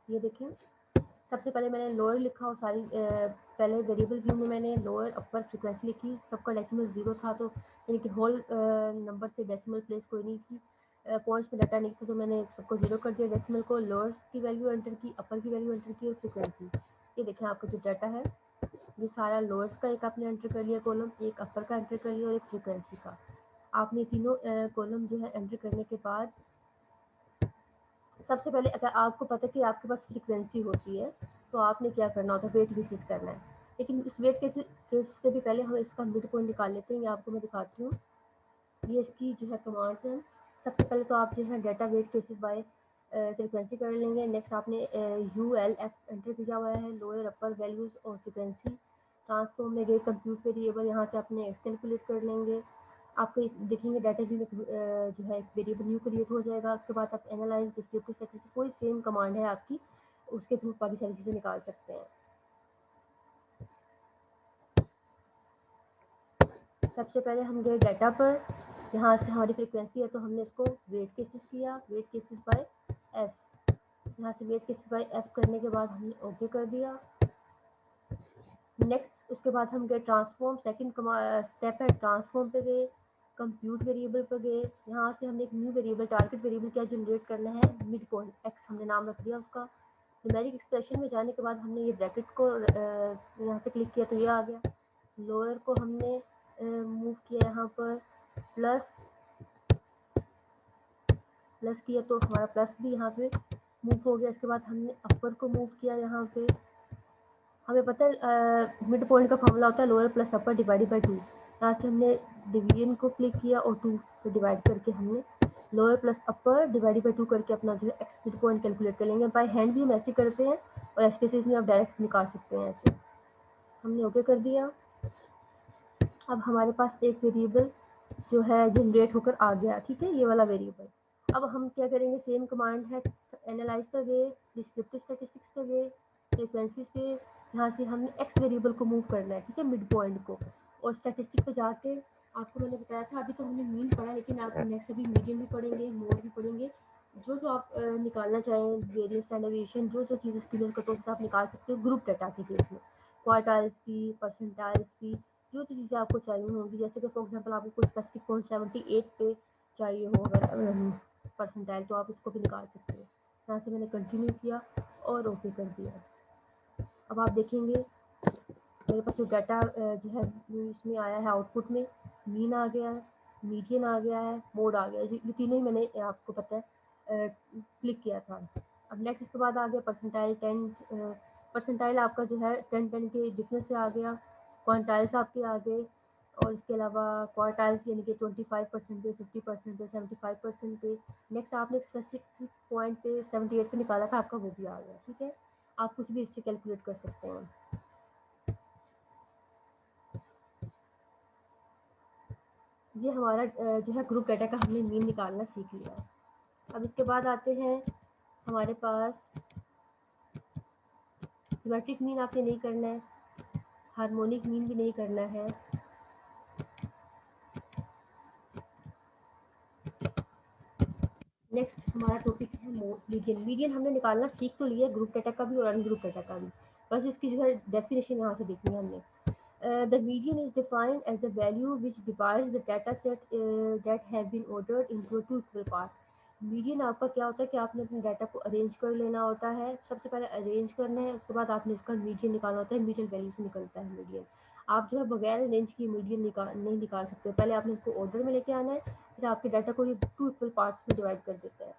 ये देखें, सबसे पहले मैंने लोअर लिखा और सारी पहले वेरिएबल व्यू में मैंने लोअर अपर फ्रीक्वेंसी लिखी, सबका डेसिमल 0 था, तो यानी कि होल नंबर से डेसिमल प्लेस कोई नहीं थी, पॉइंट्स में डाटा नहीं था, तो मैंने सबको 0 कर दिया। डेसिमल को लोअर्स की वैल्यू एंटर की, अपर की वैल्यू एंटर की और फ्रीक्वेंसी। ये देखें आपका जो डाटा है ये सारा लोअर्स का एक आपने एंटर कर लिया कॉलम, एक अपर का एंटर कर लिया और एक फ्रीक्वेंसी का। आपने तीनों कॉलम जो है एंटर करने के बाद सबसे पहले अगर आपको पता है कि आपके पास फ्रीक्वेंसी होती है तो आपने क्या करना होता है, वेट बेसिस करना है। लेकिन इस वेट केस से भी पहले हम इसका मिड पॉइंट निकाल लेते हैं, ये आपको मैं दिखाती हूँ। ये इसकी जो है कमांड्स हैं। सबसे पहले तो आप जो है data weight cases by frequency कर लेंगे। नेक्स्ट आपने यू एल एफ एंटर किया हुआ है, लोअर अपर वैल्यूज़ और फ्रीक्वेंसी। ट्रांसफॉर्म में गए कंप्यूट वेरिएबल, यहाँ से आपने एक्स कैलकुलेट कर लेंगे। आपको देखेंगे डाटा व्यू में जो है एक वेरिएबल न्यू क्रिएट हो जाएगा। उसके बाद आप एनालाइज डिस्क्रिप्टिव स्टैटिस्टिक्स, कोई सेम कमांड है आपकी, उसके थ्रू काफ़ी सारी चीज़ें निकाल सकते हैं। सबसे पहले हम गए डाटा पर, यहाँ से हमारी फ्रीक्वेंसी है तो हमने इसको वेट केसेस किया, वेट केसेस बाय एफ। यहाँ से वेट केसेस बाय एफ करने के बाद हमने ओके कर दिया। नेक्स्ट उसके बाद हम गए ट्रांसफॉर्म, सेकंड स्टेप है ट्रांसफॉर्म पे गए, कंप्यूट वेरिएबल पर गए। यहाँ से हमने एक न्यू वेरिएबल, टारगेट वेरिएबल क्या जनरेट करना है, मिड पॉइंट एक्स हमने नाम रख दिया उसका। न्यूमेरिक एक्सप्रेशन में जाने के बाद हमने ये ब्रैकेट को यहाँ से क्लिक किया तो ये आ गया। लोअर को हमने मूव किया यहाँ पर, प्लस प्लस किया तो हमारा प्लस भी यहाँ पे मूव हो गया। इसके बाद हमने अपर को मूव किया, यहाँ पे हमें पता है मिड पॉइंट का फॉर्मूला होता है lower plus upper divided by 2। यहाँ से हमने डिवीजन को क्लिक किया और 2 से डिवाइड करके हमने lower plus upper divided by 2 करके अपना जो है एक्स मिड पॉइंट कैलकुलेट कर लेंगे। बाय हैंड भी हम ऐसे करते हैं और एसपीएसएस में आप डायरेक्ट निकाल सकते हैं ऐसे। हमने ओके कर दिया। अब हमारे पास एक वेरिएबल जो है जनरेट होकर आ गया, ठीक है, ये वाला वेरिएबल। अब हम क्या करेंगे, सेम कमांड है, एनालाइज पर गए, डिस्क्रिप्टिव स्टैटिस्टिक्स पर गए, फ्रीक्वेंसीज पे, यहाँ से हमने एक्स वेरिएबल को मूव करना है, ठीक है, मिड पॉइंट को। और स्टैटिस्टिक पे जाके आपको मैंने बताया था, अभी तो हमने मीन पढ़ा, लेकिन आप नेक्स्ट अभी मीडियम भी पढ़ेंगे, मोड भी पढ़ेंगे। जो जो आप निकालना चाहें, वेरियस एंड डेविएशन, जो जो चीज़ स्केलर कट ऑफ आप निकाल सकते हो ग्रुप डाटा के केस में। क्वार्टाइल्स की, परसेंटाइल्स की, जो चीज़ें आपको चाहिए होंगी, जैसे कि फॉर एग्जांपल आपको कोई स्पेसिफिक पॉइंट 78 पे चाहिए हो अगर परसेंटाइल, तो आप इसको भी निकाल सकते हो। यहाँ से मैंने कंटिन्यू किया और ओके कर दिया। अब आप देखेंगे मेरे पास जो डाटा जो है इसमें आया है आउटपुट में, मीन आ गया है, मीडियन आ गया है, मोड आ गया है, ये तीनों ही मैंने आपको पता है क्लिक किया था। अब नेक्स्ट इसके बाद आ गया परसेंटाइल 10, परसेंटाइल आपका जो है 10 के डिफरेंस से आ गया, क्वांटाइल्स आपके आ गए, और इसके अलावा क्वार्टाइल्स यानी कि 25% पे, 50% पे, 75% पे। नेक्स्ट आपने स्पेसिफिक पॉइंट पे 78 पे निकाला था, आपका वो भी आ गया। ठीक है, आप कुछ भी इससे कैलकुलेट कर सकते हैं। ये हमारा जो है ग्रुप डाटा का हमने मीन निकालना सीख लिया। अब इसके बाद आते हैं हमारे पास सिमेट्रिक मीन आपने नहीं करना है, हार्मोनिक मीन भी नहीं करना है। नेक्स्ट हमारा टॉपिक है मीडियन। मीडियन हमने निकालना सीख तो लिया, ग्रुप डाटा का भी और अनग्रुप डाटा का भी, बस इसकी जो है डेफिनेशन यहाँ से देखनी है हमने। The median is defined as the value which divides the data set that have been ordered into two equal parts. Median आपका क्या होता है कि आपने अपने डाटा को अरेंज कर लेना होता है, सबसे पहले अरेंज करना है, उसके बाद आपने इसका मीडियन निकालना होता है। मीडियन वैल्यू से निकलता है मीडियन। आप जो है बगैर अरेंज किए मीडियन नहीं निकाल सकते, पहले आपने इसको ऑर्डर में लेके आना है, फिर आपके डाटा को ये टू इक्वल पार्ट्स में डिवाइड कर देता है।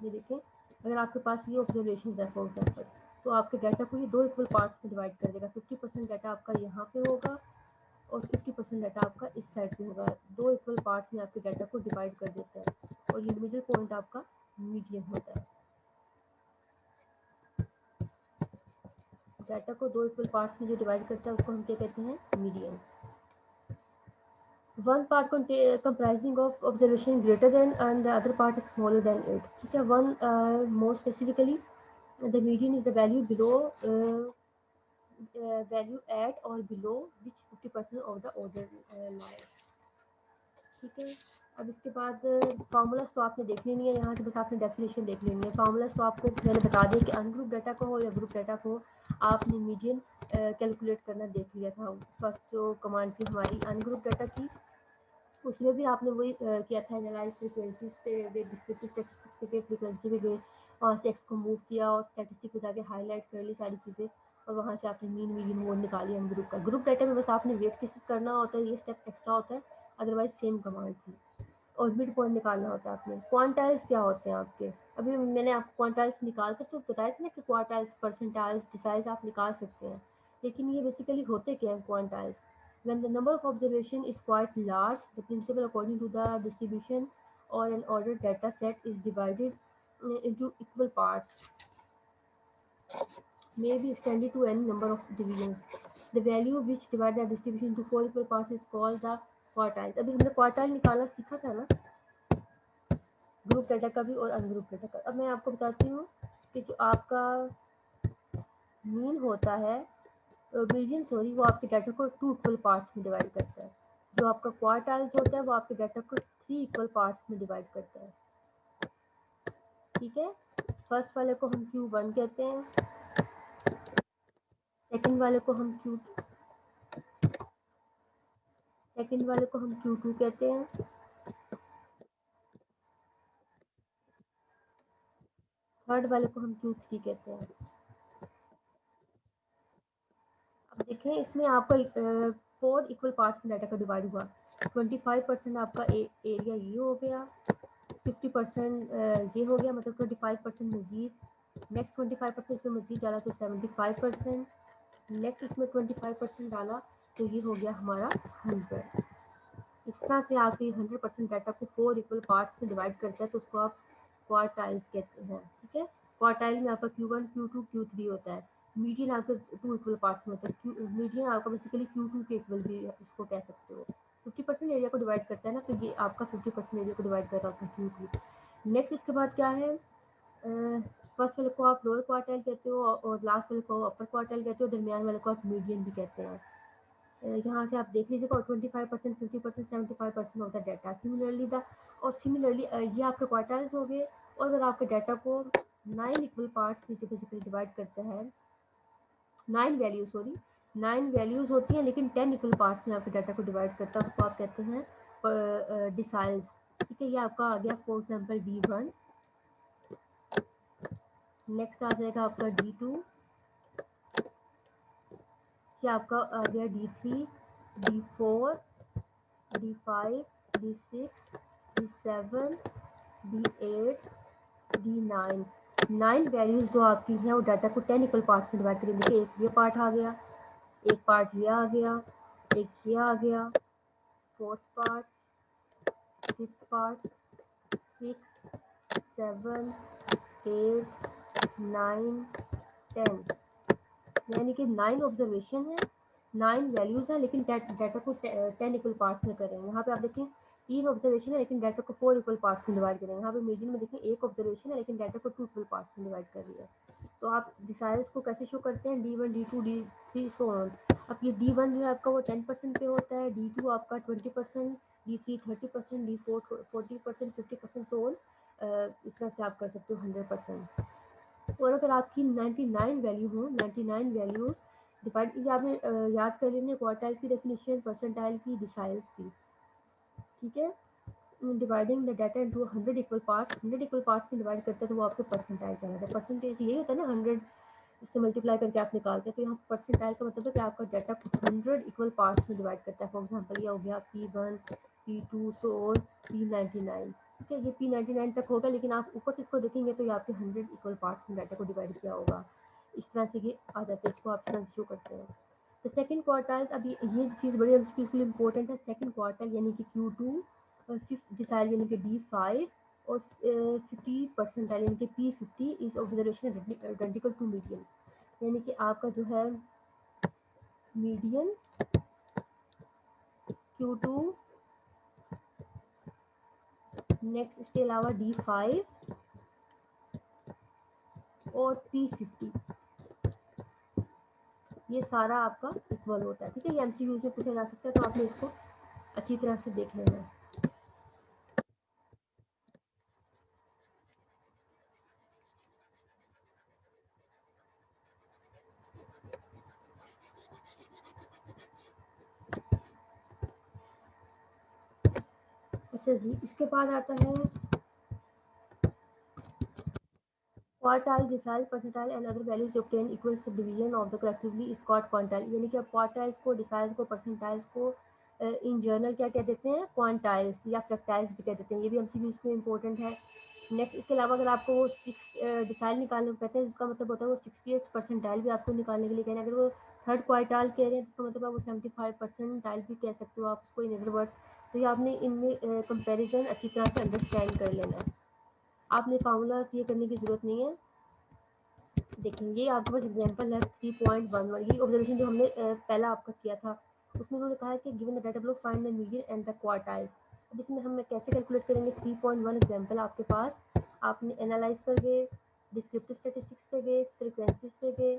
ये देखें, अगर आपके पास ये ऑब्जर्वेशन है फॉर एग्जाम्पल, तो आपके डाटा को ये दो इक्वल पार्ट्स में डिवाइड कर देगा। 50% डाटा आपका यहाँ पे होगा और 50% डाटा आपका इस साइड पे होगा। दो इक्वल पार्ट्स में आपके डाटा को डिवाइड कर देता है, और ये मिडिल पॉइंट आपका मीडियन होता है। डाटा को दो इक्वल पार्ट्स में जो डिवाइड करता है उसको हम क्या कहते हैं, median. One part comprising of observation greater than and the other part is smaller than it. ठीक है, one more specifically the median is the value below value at or below which 50% of the order lies. ठीक है, अब इसके बाद फार्मूलाज तो आपने देख लेनी है, यहाँ से बस आपने डेफिनेशन देख लेनी है। फार्मूलाज तो आपको मैंने बता दिया कि अनग्रुप डाटा को हो या ग्रुप डाटा को, आपने मीडियन कैलकुलेट करना देख लिया था। फर्स्ट जो कमांड थी हमारी अनग्रुप डाटा की, उसमें भी आपने वही किया था, एनालाइज फ्रीक्वेंसी डिस्क्रिप्टिव स्टैटिस्टिक पे फ्रीक्वेंसी पे गए, वहाँ से एक्स को मूव किया और स्टैटिस्टिक पे जाके हाईलाइट कर ली सारी चीज़ें, और वहाँ से आपने मीन मीडियन मोड निकाली अनग्रुप का। ग्रुप डाटा में बस आपने वेट केसेस करना होता है, ये स्टेप एक्स्ट्रा होता है, अदरवाइज सेम कमांड थी। और मिड पॉइंट निकालना होता है आपने। क्वांटाइल्स क्या होते हैं आपके, अभी मैंने आपको क्वांटाइल्स निकाल कर तो बताया था ना कि क्वांटाइल्स, परसेंटाइल्स, डिसाइल्स आप निकाल सकते हैं, लेकिन ये बेसिकली होते क्या हैं quantiles. When the number of observation is quite large, the principle according to the distribution or an ordered data set is divided into equal parts, may be extended to any number of divisions. The value which divide the distribution into four equal parts is called the quartiles. अभी हमने क्वार्टाइल निकालना सीखा था ना, ग्रुप डाटा का भी और अनग्रुप डाटा का। अब मैं आपको बताती हूँ कि जो आपका मीन होता है, मीडियन सॉरी, वो आपके डाटा को टू इक्वल पार्ट्स में डिवाइड करता है। जो आपका क्वार्टाइल्स होता है वो आपके डाटा को थ्री इक्वल पार्ट्स में डिवाइड करता है। ठीक है, फर्स्ट वाले को हम Q1 कहते हैं, सेकंड वाले को हम Q2 कहते हैं, थर्ड वाले को हम Q3 कहते हैं। अब देखें, इसमें आपका 4 इक्वल पार्ट्स में डाटा का डिवाइड हुआ। 25% आपका एरिया ये हो गया, 50% ये हो गया, मतलब 25% मजीद, नेक्स्ट 25% इसमें मजीद डाला तो 75%, नेक्स्ट इसमें 25% डाला तो ये हो गया हमारा 100। इस तरह से आप ये 100% डाटा को 4 इक्वल पार्ट्स में डिवाइड करता है, तो उसको आप क्वार्टाइल्स कहते हैं। ठीक है, क्वार्टाइल में आपका Q1, Q2, Q3 होता है। मीडियन आपका 2 इक्वल पार्ट्स में होता है। मीडियन आपका बेसिकली Q2 के इक्वल भी इसको कह सकते हो। 50% एरिया को डिवाइड करता है ना, तो ये आपका 50% एरिया को डिवाइड कर रहा होता है Q2। नेक्स्ट इसके बाद क्या है, फर्स्ट वाले को आप लोअर क्वार्टाइल कहते हो और लास्ट वाले को अपर क्वार्टाइल कहते हो, दरमियान वाले को आप मीडियन भी कहते हैं। यहाँ से आप देख लीजिएगा, 25%, 50%, 75% ऑफ द डाटा। सिमिलरली ये आपके क्वार्टाइल्स हो गए, और अगर आपके डाटा को 9 इक्वल पार्ट्स नीचे बेसिकली डिवाइड करता है, 9 वैल्यूज, सॉरी 9 वैल्यूज होती हैं लेकिन 10 इक्वल पार्ट्स में आपके डाटा को डिवाइड करता है, उसको आप कहते हैं डिसाइल्स। ठीक है, ये आपका आ गया फॉर एग्जाम्पल D1। नेक्स्ट आ जाएगा आपका D2, ये आपका आ गया D3, D4, D5, D6, D7, D8, D9। 9 values जो आपकी हैं वो डाटा को 10 इक्वल पार्ट्स में डिवाइड करेंगे। देखिए एक ये पार्ट आ गया, एक पार्ट ये आ गया, एक ये आ गया, फोर्थ पार्ट, फिफ्थ पार्ट, 6, 7, 8, 9, 10। यानी कि 9 ऑब्जर्वेशन है, 9 वैल्यूज है लेकिन डाटा को 10 इक्वल पार्ट्स में करेंगे। यहाँ पे आप देखें 3 ऑब्जर्वेशन है लेकिन डाटा को 4 इक्वल पार्ट्स में डिवाइड करेंगे। यहाँ पे मीडियन में देखें एक ऑब्जर्वेशन है लेकिन डाटा को 2 इक्वल पार्ट्स में डिवाइड कर रही है। तो आप डिसाइल्स को कैसे शो करते हैं, D1, D2, D3 so on. अब ये D1 जो है आपका वो 10% पे होता है, D2 आपका 20%, D3 30%, D4 40%, 50%, सो ऑन। इस तरह से आप कर सकते हो 100%। और अगर आपकी 99 वैल्यू हो, 99 वैल्यूज डिवाइड, ये आपने याद कर लेना क्वार्टाइल्स की डेफिनेशन, परसेंटाइल की, डिसाइल्स की। ठीक है, dividing the data into 100 equal parts, 100 equal parts में डिवाइड करते हैं तो वो आपके परसेंटाइल कहलाता है। परसेंटेज ये होता है ना 100 इससे मल्टीप्लाई करके आप निकालते हैं, तो यहाँ परसेंटाइल का मतलब है कि आपका डाटा को 100 इक्वल पार्ट्स में डिवाइड करता है। फॉर एग्जांपल ये हो गया P1, P2 सो और P99। ठीक है, ये P99 तक होगा लेकिन आप ऊपर से इसको देखेंगे तो ये आपके 100 इक्वल पार्ट्स में डाटा को डिवाइड किया होगा। इस तरह से ये आ जाता है, इसको आप तरह शो करते हैं। तो सेकंड क्वार्टाइल, अब ये चीज़ बड़ी इसके लिए इंपॉर्टेंट है। सेकंड क्वार्टाइल यानी कि Q2, फिफ्थ डिसाइल यानी कि D5 और 50 परसेंटाइल यानी कि P50 is observation identical to median. यानी कि आपका जो है मीडियन Q2, नेक्स्ट इसके अलावा D5 और P50, ये सारा आपका इक्वल होता है। ठीक है, ये MCQ में पूछा जा सकता है तो आपने इसको अच्छी तरह से देख लेना है। अच्छा जी, इसके बाद आता है quartile, decile, percentile and other values obtain equal subdivision of the collectively is called quantile. यानी कि आप क्वार्टाइल्स को, डिसाइल्स को, परसेंटाइल्स को इन जर्नल क्या कह देते हैं, क्वांटाइल्स या फ्रैक्टाइल्स भी कह देते हैं। ये भी MCQs में इंपॉर्टेंट है। नेक्स्ट इसके अलावा अगर आपको वो 6 डिसाइल निकालने को कहते हैं जिसका मतलब होता है वो 68 परसेंटाइल भी आपको निकालने के लिए कहना है। अगर वो थर्ड क्वार्टाइल कह रहे हैं तो मतलब आप वो 75 परसेंटाइल भी कह सकते हो आप उसको इन अदर वर्ड्स। तो ये आपने इनमें कंपेरिजन अच्छी तरह से अंडरस्टैंड कर लेना है। आपने फार्मूलाज ये करने की ज़रूरत नहीं है। देखिए ये आपके पास एग्जांपल है 3.11, ये ऑब्जर्वेशन जो हमने पहला आपका किया था उसमें उन्होंने कहा है कि given the data below find the median and the quartile. अब इसमें हम कैसे कैलकुलेट करेंगे, 3.1 एग्जांपल आपके पास, आपने एनालाइज कर गए, डिस्क्रिप्टिव स्टैटिस्टिक्स पे गए, फ्रीक्वेंसीज पे गए,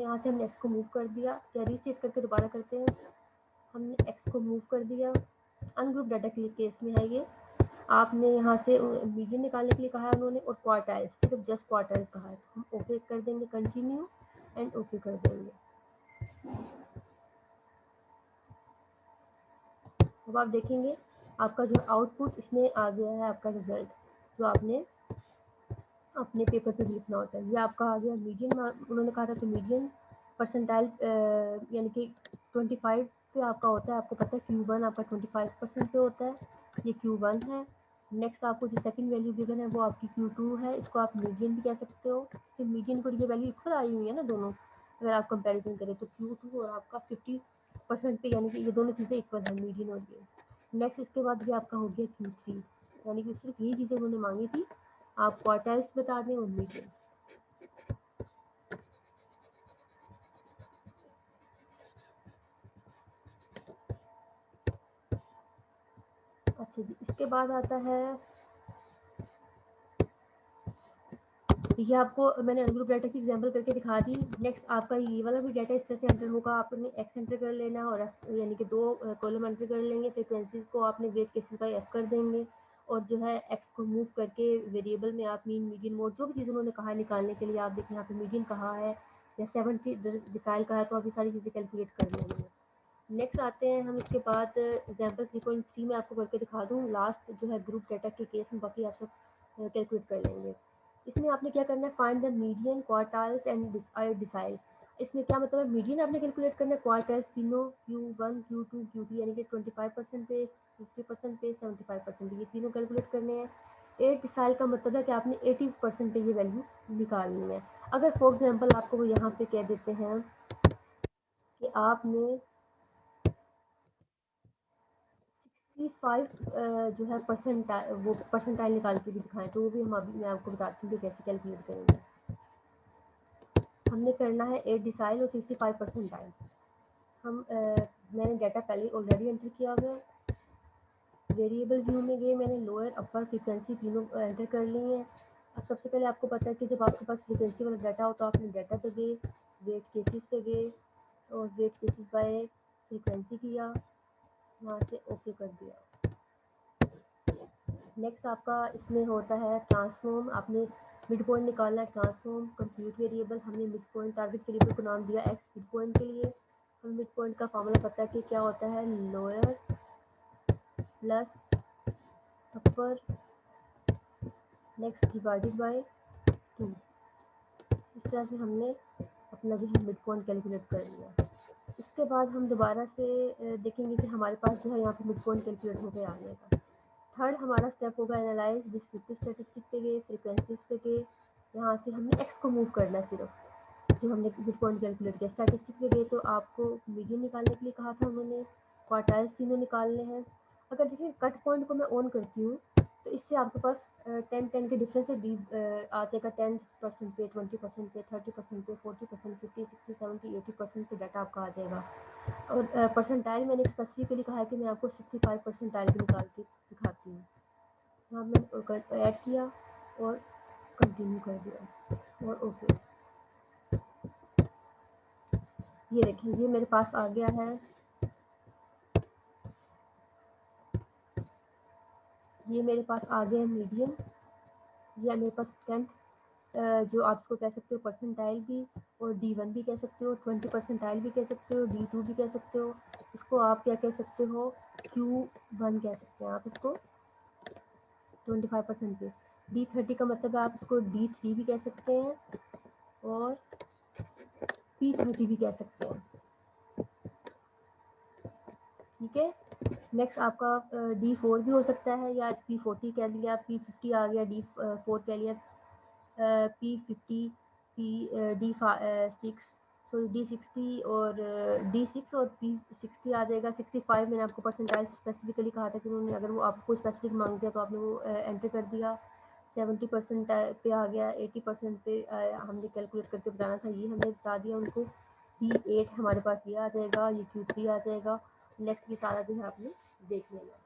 यहाँ से हमने एक्स को मूव कर दिया, क्या रीसेट करके दोबारा करते हैं, हमने एक्स को मूव कर दिया। अनग्रुप डाटा के केस में है ये, आपने यहाँ से मीडियन निकालने के लिए कहा है उन्होंने, और क्वार्टाइल, सिर्फ जस्ट क्वार्टाइल कहा है। हम ओके कर देंगे, कंटिन्यू एंड ओके कर देंगे। अब आप देखेंगे आपका जो आउटपुट इसमें आ गया है, आपका रिजल्ट जो आपने अपने पेपर पे लिखना होता है। ये आपका आ गया मीडियन, उन्होंने कहा था कि मीडियन परसेंटाइल यानी कि 25 पे आपका होता है। आपको पता है Q1 आपका 25% पे होता है, ये Q1 है। नेक्स्ट आपको जो सेकंड वैल्यू गिवन है वो आपकी Q2 है, इसको आप मीडियन भी कह सकते हो। तो मीडियन को ये वैल्यू इक्वल आई हुई है ना दोनों, अगर आप कंपैरिजन करें तो Q2 और आपका 50% पे, यानी कि ये दोनों चीज़ें इक्वल है, मीडियन और ये। नेक्स्ट इसके बाद ये आपका हो गया Q3, यानी कि सिर्फ ये चीज़ें उन्होंने मांगी थी, आप क्वार्टाइल्स बता दें और मीडियन। अच्छा जी, इसके बाद आता है, ये आपको मैंने अनग्रुप डाटा की एग्जांपल करके दिखा दी। नेक्स्ट आपका ये वाला भी डाटा इस तरह से एंटर होगा, आपने एक्स एंटर कर लेना और यानी कि 2 कॉलम एंटर कर लेंगे, फ्रिक्वेंसीज को आपने वेट केसेस बाय एफ कर देंगे और जो है एक्स को मूव करके वेरिएबल में आप मीन मीडियन मोड जो भी चीज़ उन्होंने कहा है निकालने के लिए, आप देखिए यहाँ पे मीडियन कहा है या 70 डिसाइल का है, तो आप ये सारी चीज़ें कैलकुलेट कर लेंगे। नेक्स्ट आते हैं हम इसके बाद एग्जाम्पल 3.3 में आपको करके दिखा दूँ लास्ट जो है ग्रुप डाटा के केस में, बाकी आप सब कैलकुलेट कर लेंगे। इसमें आपने क्या करना है, find the median quartiles and decile. इसमें क्या मतलब है, मीडियन आपने कैलकुलेट करना है, क्वार्टाइल्स तीनों Q1 Q2 Q3 यानी कि 25% पे, 50% पे, 75% पे, ये तीनों कैलकुलेट करने हैं। 8 डिसाइल का मतलब है कि आपने 80% पे ये वैल्यू निकालनी है। अगर फॉर एग्जाम्पल आपको वो यहाँ पे कह देते हैं कि आपने 65 जो है परसेंटाइल निकाल के भी दिखाएं, तो वो भी हम अभी मैं आपको बताती हूँ कि कैसे कैलकुलेट करेंगे। हमने करना है 8 डिसाइल और 65 परसेंटाइल। मैंने डाटा पहले ऑलरेडी एंटर किया हुआ है। वेरिएबल व्यू में गए, मैंने लोअर अपर फ्रीक्वेंसी तीनों एंटर कर ली है। अब सबसे पहले आपको पता है कि जब आपके पास फ्रीक्वेंसी वाला डाटा हो तो आपने डाटा पे गए, वेट केसेस पे गए और वेट केसेस बाय फ्रीक्वेंसी किया, यहाँ से ओके कर दिया। नेक्स्ट आपका इसमें होता है ट्रांसफॉर्म, आपने मिड पॉइंट निकालना है, ट्रांसफॉर्म कंप्यूट वेरिएबल, हमने मिड पॉइंट टारगेट वेरिएबल को नाम दिया एक्स मिड पॉइंट के लिए। हमें मिड पॉइंट का फार्मूला पता है कि क्या होता है, lower plus upper next divided by 2। इस तरह से हमने अपना जो है मिड पॉइंट कैलकुलेट कर लिया। इसके बाद हम दोबारा से देखेंगे कि हमारे पास जो है यहाँ पे मिड पॉइंट कैलकुलेट होकर आ जाएगा। थर्ड हमारा स्टेप होगा एनालाइज, डिस्क्रिप्टिव स्टैटिस्टिक पे गए, फ्रीक्वेंसीज पे गए, यहाँ से हमने एक्स को मूव करना है सिर्फ जो हमने मिड पॉइंट कैलकुलेट किया। स्टैटिस्टिक पे गए तो आपको मीडियन निकालने के लिए कहा था उन्होंने, क्वार्टाइल्स तीनों निकालने हैं। अगर देखिए कट पॉइंट को मैं ऑन करती हूँ तो इससे आपके पास 10 के डिफरेंस से आ जाएगा 10% पे, 20% पे, 30% पे, 40%, 50, 60, 70, 80% पे डाटा आपका आ जाएगा। और परसेंटाइल मैंने स्पेसिफिकली कहा है कि मैं आपको 65 परसेंटाइल भी निकाल के दिखाती हूँ। यहाँ मैंने ऐड किया और कंटिन्यू कर दिया और ओके। ये देखिए ये मेरे पास आ गया है, ये मेरे पास आ गया है मीडियम, या मेरे पास टेंथ जो आप इसको कह सकते हो परसेंटाइल भी, और D1 भी कह सकते हो, 20 परसेंटाइल भी कह सकते हो, D2 भी कह सकते हो। इसको आप क्या कह सकते हो, Q1 कह सकते हैं आप इसको 25% पे। D30 का मतलब है आप इसको D3 भी कह सकते हैं और P30 भी कह सकते हैं। ठीक है, नेक्स्ट आपका D4 भी हो सकता है, या P40 कह लिया, P50 आ गया, D4 कह लिया, P50, D6, सॉरी D60 और D6 और P60 आ जाएगा। 65 मैंने आपको परसेंटाइल स्पेसिफिकली कहा था कि उन्होंने अगर वो आपको स्पेसिफिक मांग दिया तो आपने वो एंटर कर दिया। 70% पे आ गया, 80% पे हमने कैलकुलेट करके बताना था, ये हमने बता दिया उनको। P8 हमारे पास ये आ जाएगा, ये Q3 आ जाएगा। नेक्स्ट ये सारा जो है आपने देख लेना।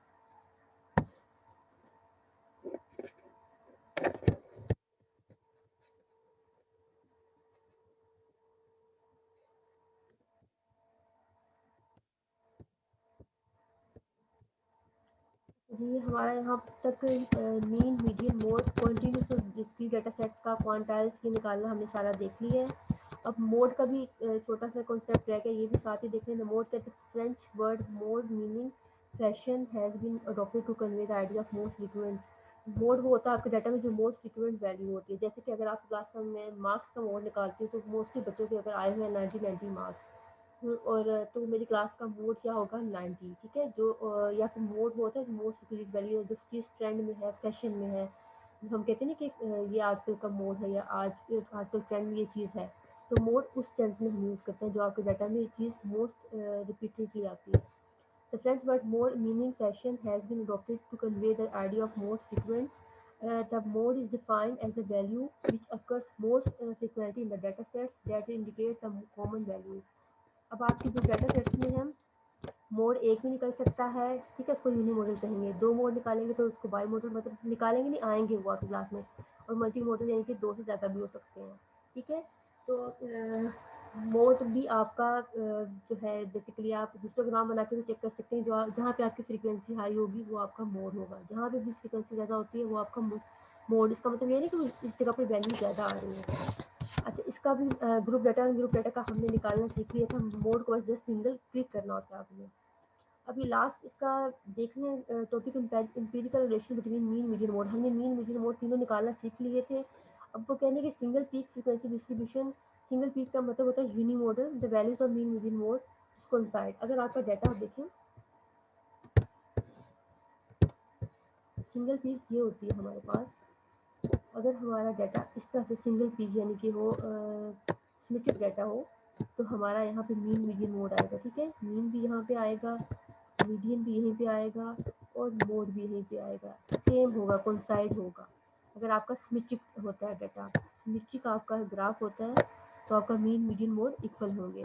जी हमारा यहाँ तक मीन मीडियन मोड कॉन्टिन्यूस और डिस्क्रीट डेटा सेट्स का क्वांटाइल्स की निकालना हमने सारा देख लिया है। अब मोड का भी छोटा सा कॉन्सेप्ट रह गया, ये भी साथ ही देख लेना। मोड कहते हैं French word mode meaning fashion has been adopted to convey the idea of most frequent. Mode वो होता है आपके डाटा में जो मोस्ट फ्रीक्वेंट वैल्यू होती है। जैसे कि अगर आप क्लास में मार्क्स का मोड निकालती हो तो मोस्टली बच्चों के अगर आए हुए हैं 90 मार्क्स, और तो मेरी क्लास का मोड क्या होगा 90। ठीक है, जो या फिर मोड वो होता है मोस्ट सिक्योरिटी वैल्यू जो चीज़ ट्रेंड में है, फैशन में है। हम कहते हैं ना कि ये आजकल का मोड है या आजकल ट्रेंड में ये चीज़ है, तो मोड उस सेंस में हम यूज़ करते हैं जो आपके डाटा में ये चीज़ मोस्ट रिपीटेडली आती है। The French word mode meaning fashion has been adopted to convey the idea of most frequent. The mode is defined as the value which occurs most frequently in the data sets that indicate the common value. अब आपके जो डाटा सेट्स में हम मोड एक भी निकल सकता है, ठीक है, उसको यूनी मॉडल कहेंगे। दो मोड निकालेंगे तो उसको बाई मॉडल, मतलब निकालेंगे नहीं, आएंगे वो आपकी क्लास में। और मल्टी मॉडल यानी कि दो से ज़्यादा भी हो सकते हैं। ठीक है, तो मोड भी आपका जो है बेसिकली आप हिस्टोग्राम बना के भी चेक कर सकते हैं, जो जहाँ पे आपकी फ्रीक्वेंसी हाई होगी वो आपका मोड होगा, जहाँ पे भी फ्रीक्वेंसी ज़्यादा होती है वो आपका मोड। इसका मतलब ये नहीं कि इस जगह पर वैल्यू ज़्यादा आ रही है। अच्छा, इसका भी ग्रुप डाटा का हमने निकालना सीख लिया था, मोड को बस जस्ट सिंगल क्लिक करना होता है आपने। अभी लास्ट इसका देखने topic empirical relation between mean median mode, हमने मीन मीडियन मोड तीनों निकालना सीख लिए थे। अब वो कहने कि single peak frequency distribution, single peak का मतलब होता है unimodal, the values of mean median mode coincide. अगर आपका डाटा देखें, सिंगल पीक ये होती है हमारे पास, अगर हमारा डाटा इस तरह से सिंगल पीक यानी कि हो सिमेट्रिक डाटा हो, तो हमारा यहाँ पे मीन मीडियन मोड आएगा। ठीक है, मीन भी यहाँ पे आएगा, मीडियन भी यहीं पे आएगा और मोड भी यहीं पे आएगा, सेम होगा, कोइंसाइड होगा। अगर आपका सिमेट्रिक होता है डाटा, सिमेट्रिक आपका ग्राफ होता है, तो आपका मीन मीडियन मोड इक्वल होंगे।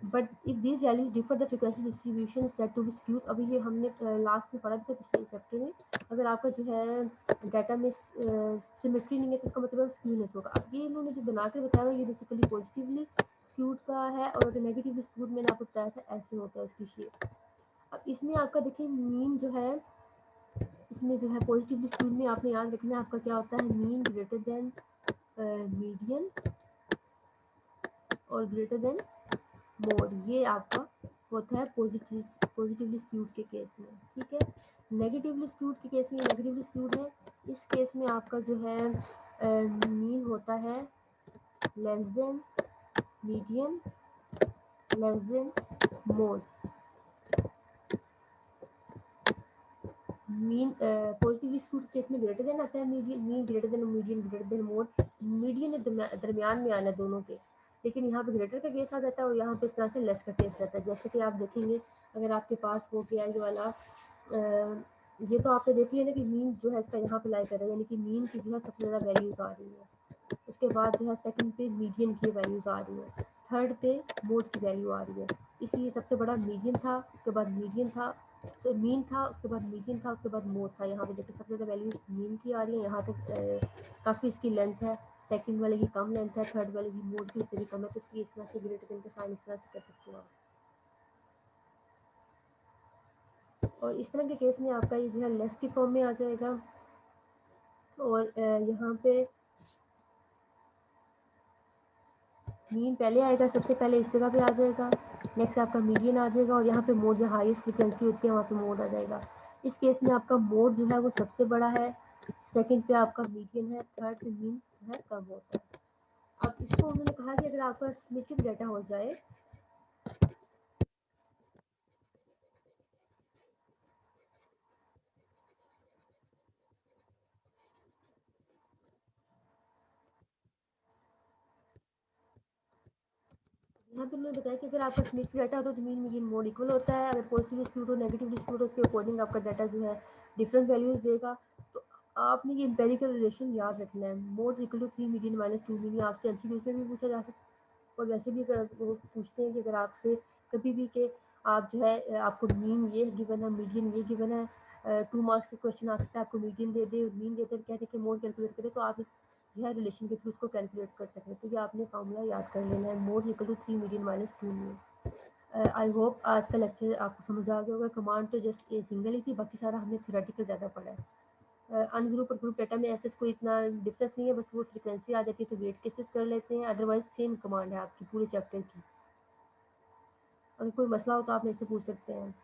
But if these values differ the frequency distribution set to be skewed, अभी ये हमने लास्ट में पढ़ा था पिछले चैप्टर में। अगर आपका जो है डाटा में सिमेट्री नहीं है तो इसका मतलब स्क्यूनेस होगा। अब ये इन्होंने जो बना के बताया ये बेसिकली पॉजिटिवली स्क्यूड का है, और अगर नेगेटिवली स्क्यूड मैंने आपको बताया था ऐसे होता है उसकी शेप। अब इसमें आपका देखिए मीन जो है, इसमें जो है पॉजिटिवली स्क्यूड में आपने याद रखना है आपका क्या होता है, मीन ग्रेटर देन मीडियन और ग्रेटर देन मोड, ये आपका होता है पॉजिटिवली स्क्यूड के केस में। ठीक है, नेगेटिवली स्क्यूड के केस में, नेगेटिवली स्क्यूड है, इस केस में आपका जो है मीन होता है less than median less than mode. Mean positively skewed case में ग्रेटर देन आता है median, mean greater than median greater than mode, median दरमियान में आना दोनों के। लेकिन यहाँ पे ग्रेटर का केस आ जाता है और यहाँ पे इस तरह से लेस का केस रहता है। जैसे कि आप देखेंगे अगर आपके पास वो क्या है ये वाला ये तो आपने देख लिया ना कि मीन जो है इसका यहाँ पे लाई कर रहा है, यानी कि मीन की जो है सबसे ज़्यादा वैल्यूज आ रही है। उसके बाद जो है सेकंड पे मीडियन की वैल्यूज आ रही है, थर्ड पे मोड की वैल्यू आ रही है। इसलिए सबसे बड़ा मीडियन था, उसके बाद मीडियन था, तो मीन था, उसके बाद मीडियन था, उसके बाद मोड था। यहाँ पे देखिए सबसे ज़्यादा वैल्यू मीन की आ रही है, यहाँ तक काफ़ी इसकी लेंथ है, सेकंड वाले की कम लेंथ है, थर्ड वाले की मोड की उससे भी कम है, तो इसकी इस तरह से ग्रेटर देन का साइन इस तरह से कर सकते हो आप। और इस तरह के केस में आपका ये जो है लेस की फॉर्म में आ जाएगा, और यहाँ पे मीन पहले आएगा, सबसे पहले इस जगह पे आ जाएगा, नेक्स्ट आपका मीडियन आ जाएगा, और यहाँ पे मोड जो हाईएस्ट फ्रिक्वेंसी होती है वहाँ पे मोड आ जाएगा। इस केस में आपका मोड जो है वो सबसे बड़ा है, सेकंड पे आपका मीडियन है, थर्ड पे मीन जो है कम होता है। अब इसको उन्होंने कहा कि अगर आपका सिमेट्रिक डाटा हो जाए, यहाँ पे उन्होंने बताया कि अगर आपका सिमेट्रिक डाटा हो तो मीन मीडियन मोड इक्वल होता है। अगर पॉजिटिव स्क्यूड हो नेगेटिव स्क्यूड हो उसके अकॉर्डिंग आपका डाटा जो है डिफरेंट वैल्यूज देगा। तो आपने ये एम्पेरिकल रिलेशन याद रखना है, mode equal to 3 median minus 2 median आपसे एमसीक्यू में भी पूछा जा सकता है, और वैसे भी अगर वो पूछते हैं कि अगर आपसे कभी भी के आप जो है आपको मीन ये गिवन है, मीडियन ये गिवन है, 2 मार्क्स का क्वेश्चन आ सकता है, आपको median they they, mean they दे, कहते हैं कि मोड कैलकुलेट करें, तो आप इस जो है रिलेशन के थ्रू उसको कैलकुलेट कर सकते हैं। तो ये आपने फार्मूला याद कर लेना है, mode equal to 3 median minus 2 median. I hope आज का लेक्चर आपको समझ आ गया होगा। कमांड तो जस्ट ये सिंगल ही थी, बाकी सारा हमने थ्योरेटिकल ज़्यादा पढ़ा है। अनग्रुप और ग्रुप डाटा में ऐसे कोई इतना डिफरेंस नहीं है, बस वो फ्रीक्वेंसी आ जाती है तो वेट केसेस कर लेते हैं, अदरवाइज सेम कमांड है आपकी पूरे चैप्टर की। अगर कोई मसला हो तो आप मेरे से पूछ सकते हैं।